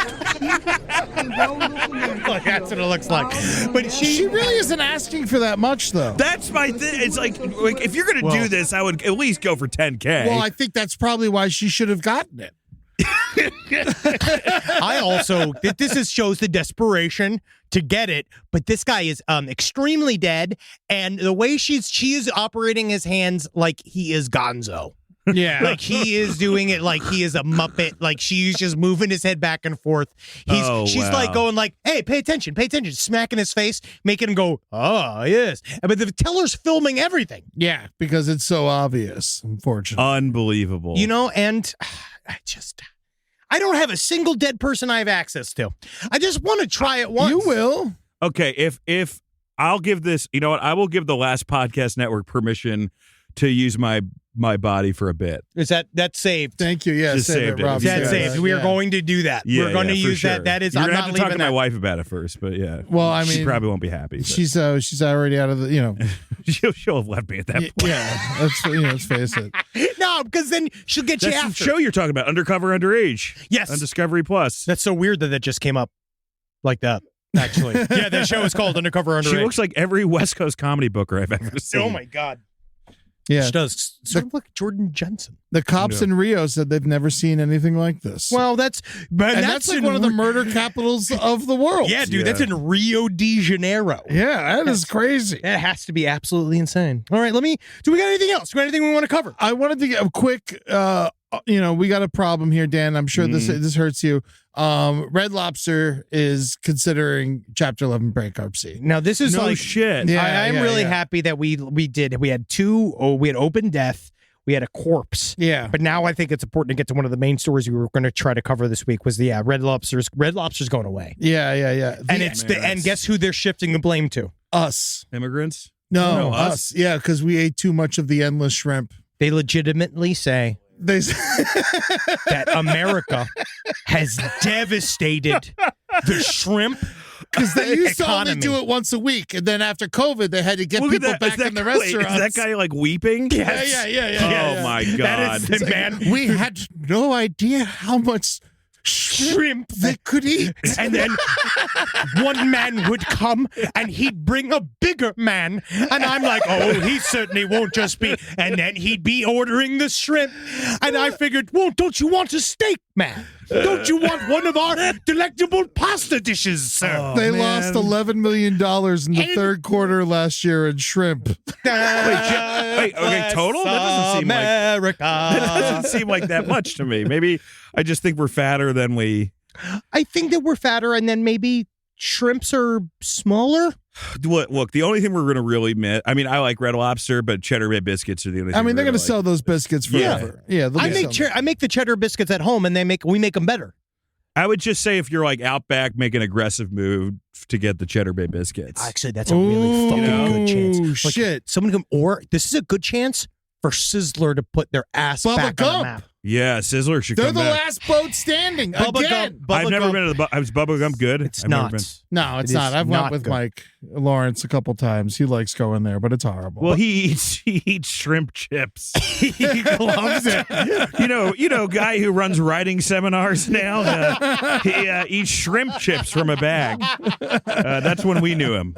what it looks like. But she really isn't asking for that much, though. That's my thing. It's like if you're going to do this, I would at least go for $10K. Well, I think that's probably why she should have gotten it. I also this shows the desperation to get it, but this guy is extremely dead, and the way she is operating his hands like he is Gonzo. Yeah. Like he is doing it like he is a Muppet. Like she's just moving his head back and forth. She's like going like, hey, pay attention, smacking his face, making him go, oh, yes. But the teller's filming everything. Yeah, because it's so obvious, unfortunately. Unbelievable. You know, and I don't have a single dead person I have access to. I just want to try it once. You will. Okay, if I'll give this, you know what, I will give the Last Podcast Network permission to use my body for a bit. Is that's saved? Thank you. Yeah, just saved it. Rob. That's saved. We are going to to do that. Yeah, We're going to use sure. that. That is. You're I'm gonna not have to talk to leaving my wife about it first, but yeah. Well, I mean, she probably won't be happy. But. She's already out of the. she'll have left me at that point. Yeah, let's face it. No, because then she'll get you That's after. the show you're talking about, Undercover Underage. Yes, on Discovery Plus. That's so weird that just came up like that. Actually, yeah, that show is called Undercover Underage. She looks like every West Coast comedy booker I've ever seen. Oh my God. Yeah, she does. Sort of like Jordan Jensen. The cops in Rio said they've never seen anything like this. Well, that's like one of the murder capitals of the world. Yeah, dude, that's in Rio de Janeiro. Yeah, that is crazy. That has to be absolutely insane. All right, do we got anything else? Do we got anything we want to cover? I wanted to get a quick, we got a problem here, Dan. I'm sure this hurts you. Red Lobster is considering Chapter 11 bankruptcy. Now this is no shit. Yeah, I'm really happy that we had open death. we had a corpse. Yeah. But now I think it's important to get to one of the main stories we were going to try to cover this week was the Red Lobster's going away. Yeah. And guess who they're shifting the blame to? Us. Immigrants? No, us. Yeah, because we ate too much of the endless shrimp. They legitimately say They that America has devastated the shrimp because they used to only economy. do it once a week, and then after COVID, they had to get people back in the restaurants. Is that guy like weeping? Yes. Yeah. Oh my God. That is the man. We had no idea how much shrimp they could eat. And then one man would come and he'd bring a bigger man. And I'm like, oh, he certainly won't just be. And then he'd be ordering the shrimp. And I figured, well, don't you want a steak, man? Don't you want one of our delectable pasta dishes, sir? They lost $11 million in the third quarter last year in shrimp. Wait, okay, total? That doesn't seem America. that doesn't seem like that much to me. Maybe I just think we're fatter than we. I think that we're fatter, and then maybe shrimps are smaller. Look, the only thing we're going to really miss. I mean, I like Red Lobster, but Cheddar Bay biscuits are the only thing. I mean, they're going to like. sell those biscuits forever. Yeah, I make the cheddar biscuits at home, and we make them better. I would just say if you're like Outback, make an aggressive move to get the Cheddar Bay biscuits. Actually, that's a really fucking good chance. Like, Shit. someone come, or this is a good chance for Sizzler to put their ass Bubba back on Gump. the map. Yeah, Sizzler should They're come the back. last boat standing. Bubba Again. Gump. I've never been to the. Is Bubba Gump good? It's I've never not. been. No, it's It not. is I've went not with good. Mike Lawrence a couple times. He likes going there, but it's horrible. Well, he eats shrimp chips. He loves it. You know, guy who runs writing seminars now. He eats shrimp chips from a bag. That's when we knew him.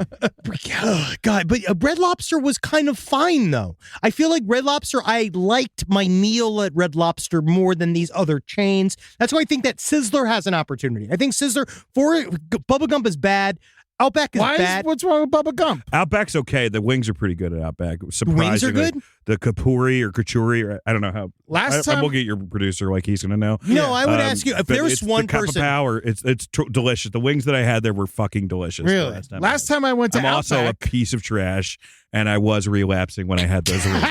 God, but Red Lobster was kind of fine, though. I feel like Red Lobster, I liked my meal at Red Lobster more than these other chains. That's why I think that Sizzler has an opportunity. I think Sizzler, Bubba Gump is bad. Outback is bad. What's wrong with Bubba Gump? Outback's okay. The wings are pretty good at Outback. Wings Surprisingly, are good? The kapuri or kachuri, or I don't know how. Last I time- will get your producer like he's going to know. No, I would ask you, if but there's it's one the cup of person. power, it's delicious. The wings that I had there were fucking delicious. Really? Last time I went to I'm also a Outback. piece of trash, and I was relapsing when I had those wings.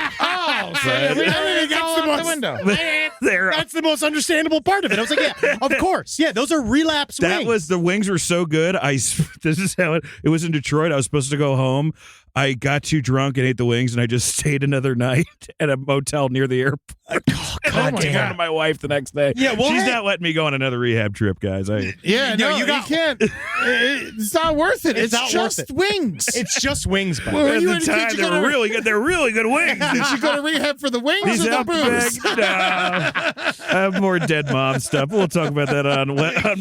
Oh, so everything goes out the window. That's the most understandable part of it. I was like, yeah, of course. Yeah, those are relapse That wings. was the wings were so good. This is how it was in Detroit. I was supposed to go home. I got too drunk and ate the wings, and I just stayed another night at a motel near the airport. God I damn. to my wife the next day. Yeah, well, she's hey- not letting me go on another rehab trip, guys. Yeah, No, no, you you can't. It's not worth it. It's not just worth it. wings. It's just wings, buddy. Well, At you the had a time, kid, they you were gotta- really good. They're really good wings. Did you go to rehab for the wings These or the Outback, booze? no. I have more dead mom stuff. We'll talk about that on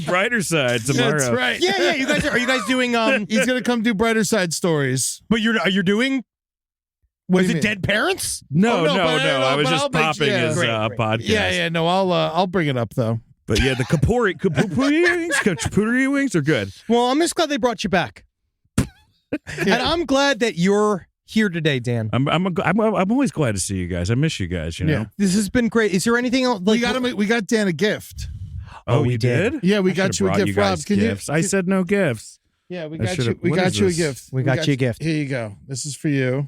Brighter Side tomorrow. That's right. Yeah, you guys are you guys doing He's gonna come do brighter side stories. but you're doing What is do you it mean? Dead Parents? No, Oh, no, no, but- I was but just I'll make- popping yeah. his Great. podcast. Yeah. No, I'll bring it up though. But yeah, the kapuri wings are good. Well, I'm just glad they brought you back. And I'm glad that you're here today, Dan. I'm always glad to see you guys. I miss you guys. You know. Yeah. This has been great. Is there anything else? We got Dan a gift. Oh, we you did? did? Yeah, we I got should've you a brought gift, you guys Rob. Can you- gifts. I said no gifts. Yeah, we I got you. should've- We what got is you a this? gift. We got you a gift. Here you go. This is for you.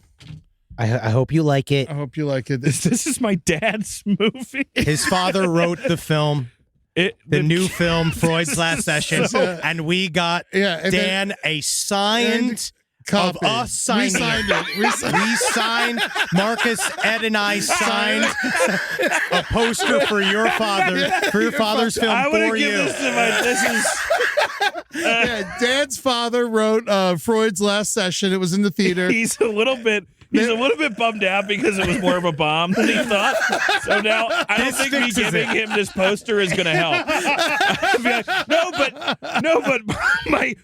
I hope you like it. I hope you like it. This is my dad's movie. His father wrote the film, the new film, Freud's Last Session, and we got and Dan a signed Copy. of us signed We signed it. We signed. Marcus, Ed, and I signed a poster for your father's film I would for have given you. this to my. This is. Yeah, Dan's father wrote Freud's Last Session. It was in the theater. He's a little bit bummed out because it was more of a bomb than he thought. So now I don't think me fixes giving him this poster is going to help. I'd be like, no, but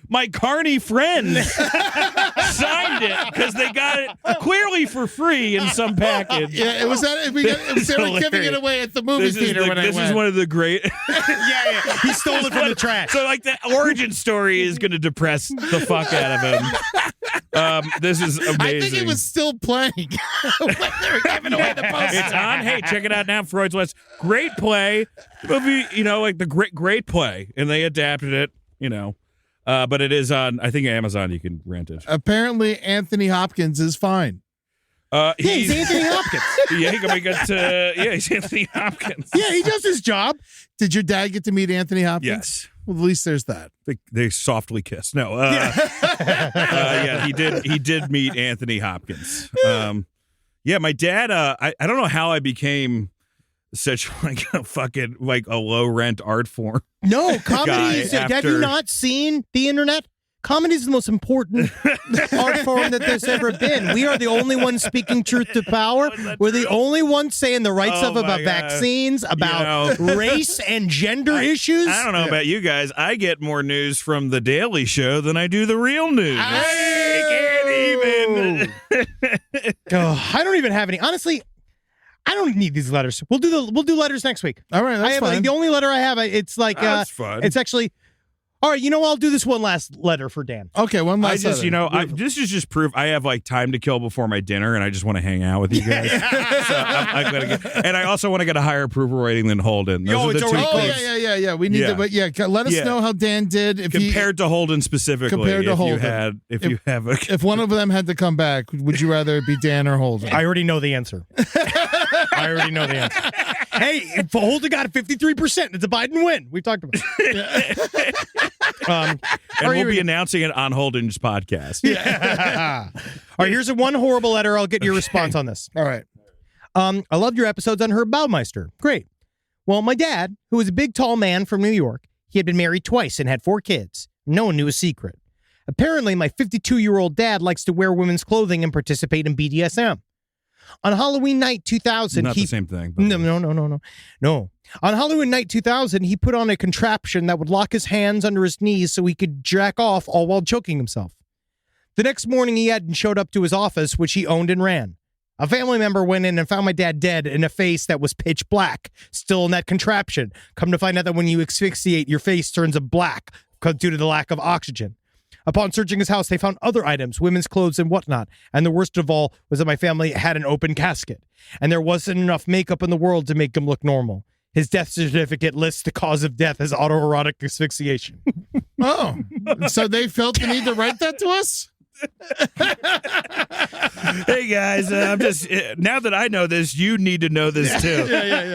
my Carney friends signed it because they got it clearly for free in some package. Yeah, it was that. They were giving it away at the movie theater when I went. This is one of the great. Yeah. He stole it from the trash. So like the origin story is going to depress the fuck out of him. This is amazing. I think it was still playing when they were giving away the poster. It's on. Hey, check it out now. Freud's Last. Great play. Movie, like the great play. And they adapted it, but it is on, I think, Amazon. You can rent it. Apparently, Anthony Hopkins is fine. He's Anthony Hopkins. He's Anthony Hopkins. Yeah, he does his job. Did your dad get to meet Anthony Hopkins? Yes. Well, at least there's that. They softly kissed. No. He did meet Anthony Hopkins. My dad. I don't know how I became such like a fucking like a low rent art form. No, comedy is. Have you not seen the internet? Comedy is the most important art form that there's ever been. We are the only ones speaking truth to power. We're the only ones saying the right stuff about vaccines, about race and gender issues. I don't know about you guys. I get more news from The Daily Show than I do the real news. I can't even. I don't even have any. Honestly, I don't need these letters. We'll do letters next week. All right, that's fine. The only letter I have, it's like that's fun. It's actually. All right, I'll do this one last letter for Dan. Okay, one last letter. This is just proof I have like time to kill before my dinner, and I just want to hang out with you guys. So I'm gonna and I also want to get a higher approval rating than Holden. Those are the two things. Yeah. We need to, but let us know how Dan did compared to Holden specifically. Compared to Holden, if one of them had to come back, would you rather it be Dan or Holden? I already know the answer. Hey, Holden got 53%. It's a Biden win. We've talked about it. And we'll be announcing it on Holden's podcast. Yeah. All right, here's one horrible letter. I'll get your response on this. All right. I loved your episodes on Herb Baumeister. Great. Well, my dad, who was a big, tall man from New York, he had been married twice and had 4 kids. No one knew his secret. Apparently, my 52-year-old dad likes to wear women's clothing and participate in BDSM. On Halloween night 2000, not the same thing. No. On Halloween night 2000, he put on a contraption that would lock his hands under his knees so he could jack off all while choking himself. The next morning, he hadn't showed up to his office, which he owned and ran. A family member went in and found my dad dead in a face that was pitch black, still in that contraption. Come to find out that when you asphyxiate, your face turns black due to the lack of oxygen. Upon searching his house, they found other items, women's clothes and whatnot. And the worst of all was that my family had an open casket. And there wasn't enough makeup in the world to make him look normal. His death certificate lists the cause of death as autoerotic asphyxiation. Oh, so they felt the need to write that to us? Hey guys, I'm just now that I know this, you need to know this too.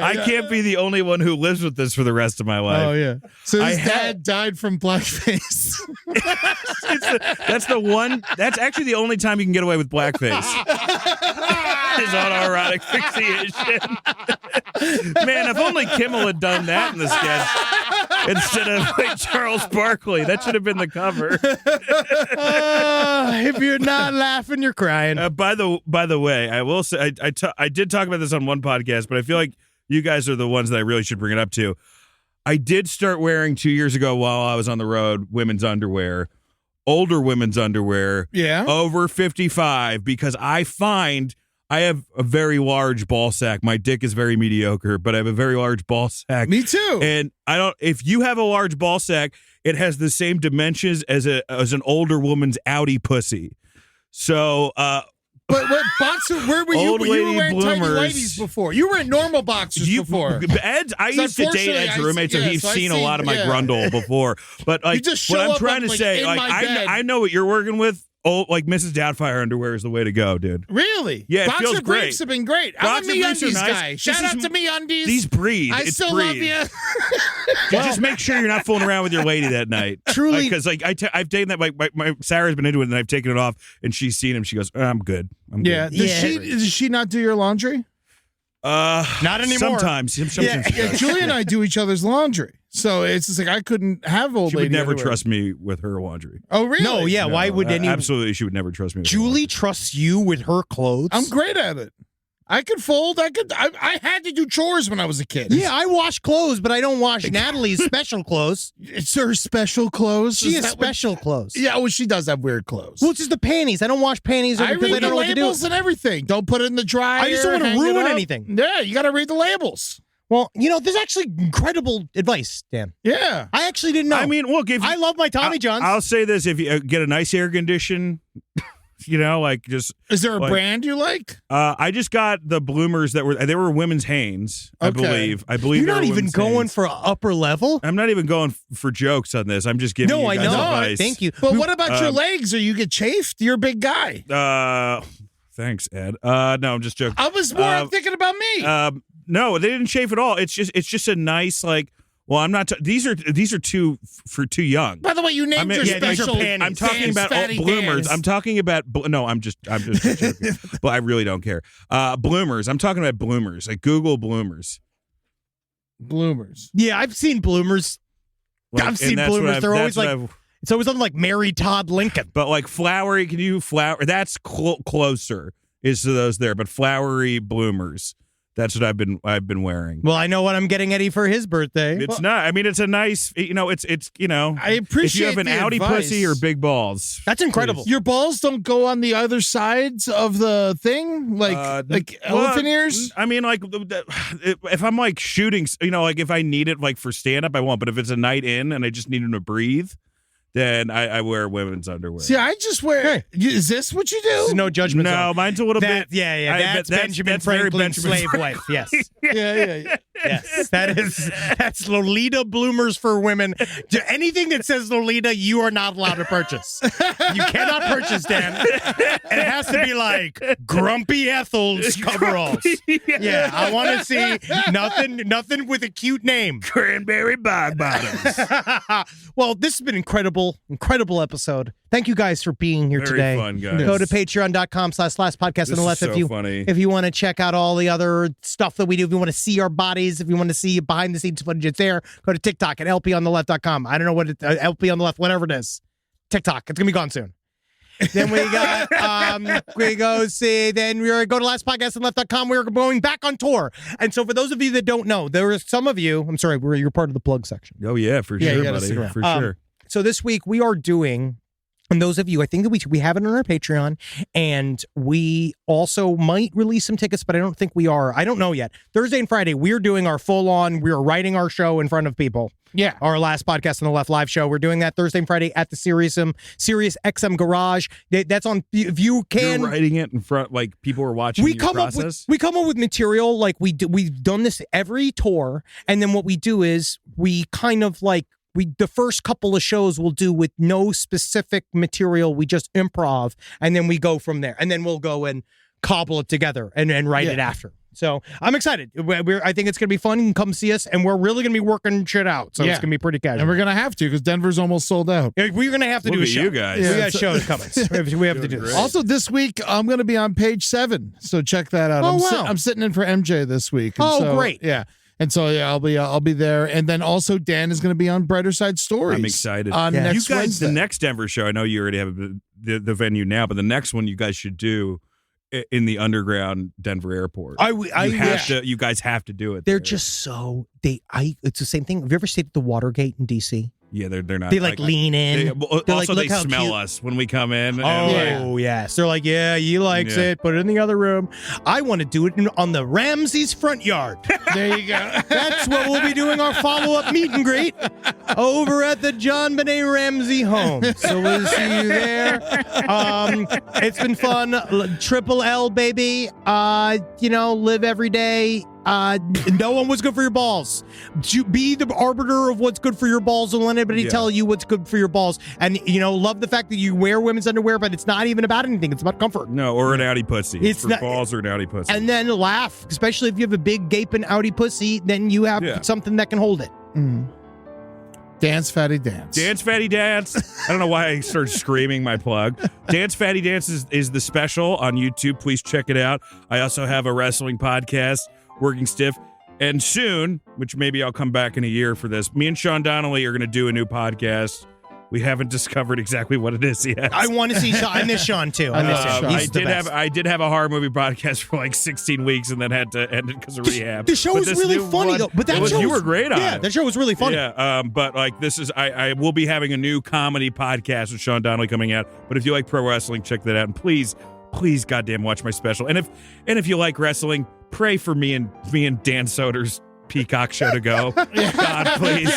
I can't be the only one who lives with this for the rest of my life. Oh yeah. So his dad died from blackface. That's actually the only time you can get away with blackface. His autoerotic asphyxiation. Man, if only Kimmel had done that in the sketch instead of like Charles Barkley. That should have been the cover. If you're not laughing, you're crying. By the way, I will say I did talk about this on one podcast, but I feel like you guys are the ones that I really should bring it up to. I did start wearing 2 years ago while I was on the road women's underwear, older women's underwear, over 55, because I find I have a very large ball sack. My dick is very mediocre, but I have a very large ball sack. Me too. And if you have a large ball sack, it has the same dimensions as an older woman's outie pussy. So, but what boxer? Where were you? You were wearing tidy whities before. You were in normal boxers before. I used to date Ed's roommate, so he's seen a lot of my grundle before. But like, what I'm trying to say, like, I know what you're working with. Oh, like Mrs. Doubtfire underwear is the way to go, dude. Really? Yeah, it feels great. Briefs have been great. I'm a MeUndies guy. Shout out to MeUndies. These breathe. I still love you. Just make sure you're not fooling around with your lady that night. Truly, because I've taken that. My Sarah's been into it, and I've taken it off, and she's seen him. She goes, "I'm good. I'm good." Yeah. Does she not do your laundry? Not anymore. Sometimes Julie and I do each other's laundry, so it's just like I couldn't have old lady. She would never trust me with her laundry. Oh, really? No, yeah. No, why would anyone? Absolutely, she would never trust me. With Julie trusts you with her clothes. I'm great at it. I could fold. I had to do chores when I was a kid. Yeah, I wash clothes, but I don't wash Natalie's special clothes. It's her special clothes. She has special clothes. Yeah, well, she does have weird clothes. Well, it's just the panties. I don't wash panties. I read the labels and everything. Don't put it in the dryer. I just don't want to ruin anything. Yeah, you got to read the labels. Well, there's actually incredible advice, Dan. Yeah. I actually didn't know. I mean, look, I love my Tommy Johns. I'll say this: if you get a nice air condition. Is there a brand you like? I just got the bloomers they were women's Hanes, I believe. You're not even going for upper level? I'm not even going for jokes on this. I'm just giving you guys advice. Thank you. But what about your legs? Or you get chafed? You're a big guy. Thanks, Ed. No, I'm just joking. I was more thinking about me. No, they didn't shave at all. It's just a nice like. Well, I'm not. These are too young. By the way, you named your special. I'm talking about fatty bloomers. Dans. I'm talking about. No, I'm just joking. But I really don't care. Bloomers. I'm talking about bloomers. Like Google bloomers. Bloomers. Yeah, I've seen bloomers. Like, I've seen bloomers. They're always like. It's always something like Mary Todd Lincoln. But like flowery, can you flower? That's closer is to those there. But flowery bloomers. That's what I've been wearing. Well, I know what I'm getting Eddie for his birthday. It's not. I mean, it's a nice. It's. I appreciate if you have an the outie advice. pussy or big balls. That's incredible. Your balls don't go on the other sides of the thing, like elephant ears. I mean, like if I'm like shooting, like if I need it like for stand up, I won't. But if it's a night in and I just need them to breathe, then I wear women's underwear. See, I just wear. Hey, is this what you do? There's no judgment. No, mine's a little bit. Yeah. That's Benjamin Franklin's slave wife. Yes. Yeah. Yes. That's Lolita bloomers for women. Anything that says Lolita, you are not allowed to purchase. You cannot purchase, Dan. It has to be like Grumpy Ethel's coveralls. Yeah, I want to see nothing with a cute name. Cranberry bog bottoms. Well, this has been incredible episode. Thank you guys for being here Very today. fun, guys. Go to patreon.com/lastpodcast on the left if you want to check out all the other stuff that we do. If you want to see our bodies, if you want to see behind the scenes footage, it's there. Go to TikTok at lpontheLeft.com. I don't know what LP on the left, whatever it is. TikTok. It's gonna be gone soon. Then we got we go to lastpodcastonleft.com. We're going back on tour. And so for those of you that don't know, there are some of you, I'm sorry, you're part of the plug section. Oh yeah, for sure, buddy. For sure. So this week we are doing, and those of you, I think that we have it on our Patreon, and we also might release some tickets, but I don't think we are. I don't know yet. Thursday and Friday, we're doing our we're writing our show in front of people. Yeah. Our last podcast on the left live show. We're doing that Thursday and Friday at the Sirius XM Garage. That's on, if you can. You're writing it in front, like people are watching we come up with material, like we've done this every tour, and then what we do is we kind of like, the first couple of shows we'll do with no specific material. We just improv, and then we go from there. And then we'll go and cobble it together and write it after. So I'm excited. I think it's going to be fun. You can come see us, and we're really going to be working shit out. So it's going to be pretty casual. And we're going to have to, because Denver's almost sold out. We're going to have to do a show. You guys. We got shows coming. We have to do this. Also, this week, I'm going to be on page 7. So check that out. I'm sitting in for MJ this week. And great. Yeah. And so I'll be there, and then also Dan is going to be on Brighter Side Stories. I'm excited. On next you guys, Wednesday. the next Denver show. I know you already have the venue now, but the next one you guys should do in the underground Denver airport. You guys have to do it. They're just so it's the same thing. Have you ever stayed at the Watergate in DC? Yeah, they're not. They lean in. They smell us when we come in. Yes. They're like, yeah, he likes it. Put it in the other room. I want to do it on the Ramsey's front yard. There you go. That's what we'll be doing our follow-up meet and greet over at the John Benet Ramsey home. So we'll see you there. It's been fun. Triple L, baby. Live every day. No one was good for your balls. Be the arbiter of what's good for your balls, and let anybody tell you what's good for your balls. And love the fact that you wear women's underwear, but it's not even about anything. It's about comfort. No, or an outie pussy. It's for balls or an outie pussy. And then laugh, especially if you have a big gaping outie pussy. Then you have something that can hold it. Dance Fatty Dance. Dance Fatty Dance. I don't know why I started screaming my plug. Dance Fatty Dance is the special on YouTube. Please check it out. I also have a wrestling podcast, Working Stiff. And soon, which maybe I'll come back in a year for this, me and Sean Donnelly are going to do a new podcast. We haven't discovered exactly what it is yet. I want to see Sean. I miss Sean, too. I did have a horror movie podcast for like 16 weeks and then had to end it because of rehab. The show was really funny, though. But you were great on it. Yeah, that show was really funny. Yeah, but like this is, I will be having a new comedy podcast with Sean Donnelly coming out. But if you like pro wrestling, check that out. And please, goddamn, watch my special. And if you like wrestling, pray for me and Dan Soder's Peacock show to go. God, please.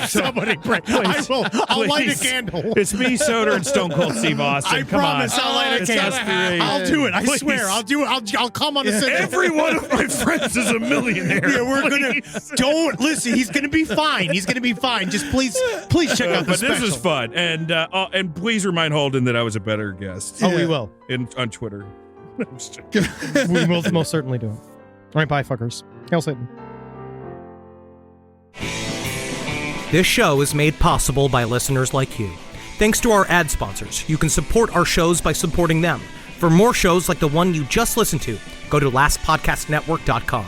Somebody pray. I'll light a candle. It's me, Soder, and Stone Cold Steve Austin. I promise I'll light a candle. I'll do it. I swear. I'll do it. I'll come on a Sunday. Every one of my friends is a millionaire. Yeah, we're going to. Don't listen. He's going to be fine. He's going to be fine. Just please check out the But special. this is fun. And please remind Holden that I was a better guest. Oh, we will. On Twitter. We will most certainly do it. All right, bye, fuckers. Hail Satan. This show is made possible by listeners like you. Thanks to our ad sponsors, you can support our shows by supporting them. For more shows like the one you just listened to, go to lastpodcastnetwork.com.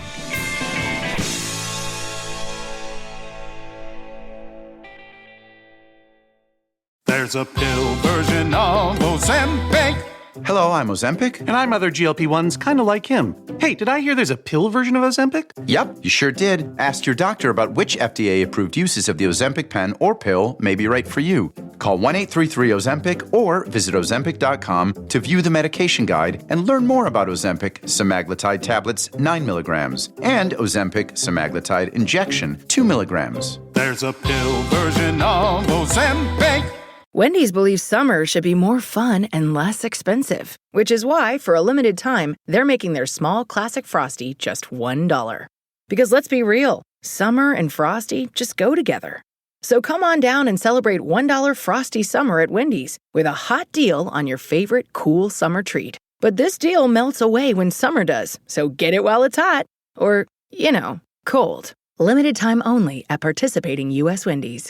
There's a pill version of Ozempic. Hello, I'm Ozempic. And I'm other GLP-1s kind of like him. Hey, did I hear there's a pill version of Ozempic? Yep, you sure did. Ask your doctor about which FDA-approved uses of the Ozempic pen or pill may be right for you. Call 1-833-OZEMPIC or visit Ozempic.com to view the medication guide and learn more about Ozempic semaglutide tablets 9 milligrams and Ozempic semaglutide injection 2 milligrams. There's a pill version of Ozempic. Wendy's believes summer should be more fun and less expensive, which is why, for a limited time, they're making their small classic Frosty just $1. Because let's be real, summer and Frosty just go together. So come on down and celebrate $1 Frosty summer at Wendy's with a hot deal on your favorite cool summer treat. But this deal melts away when summer does, so get it while it's hot. Or, cold. Limited time only at participating U.S. Wendy's.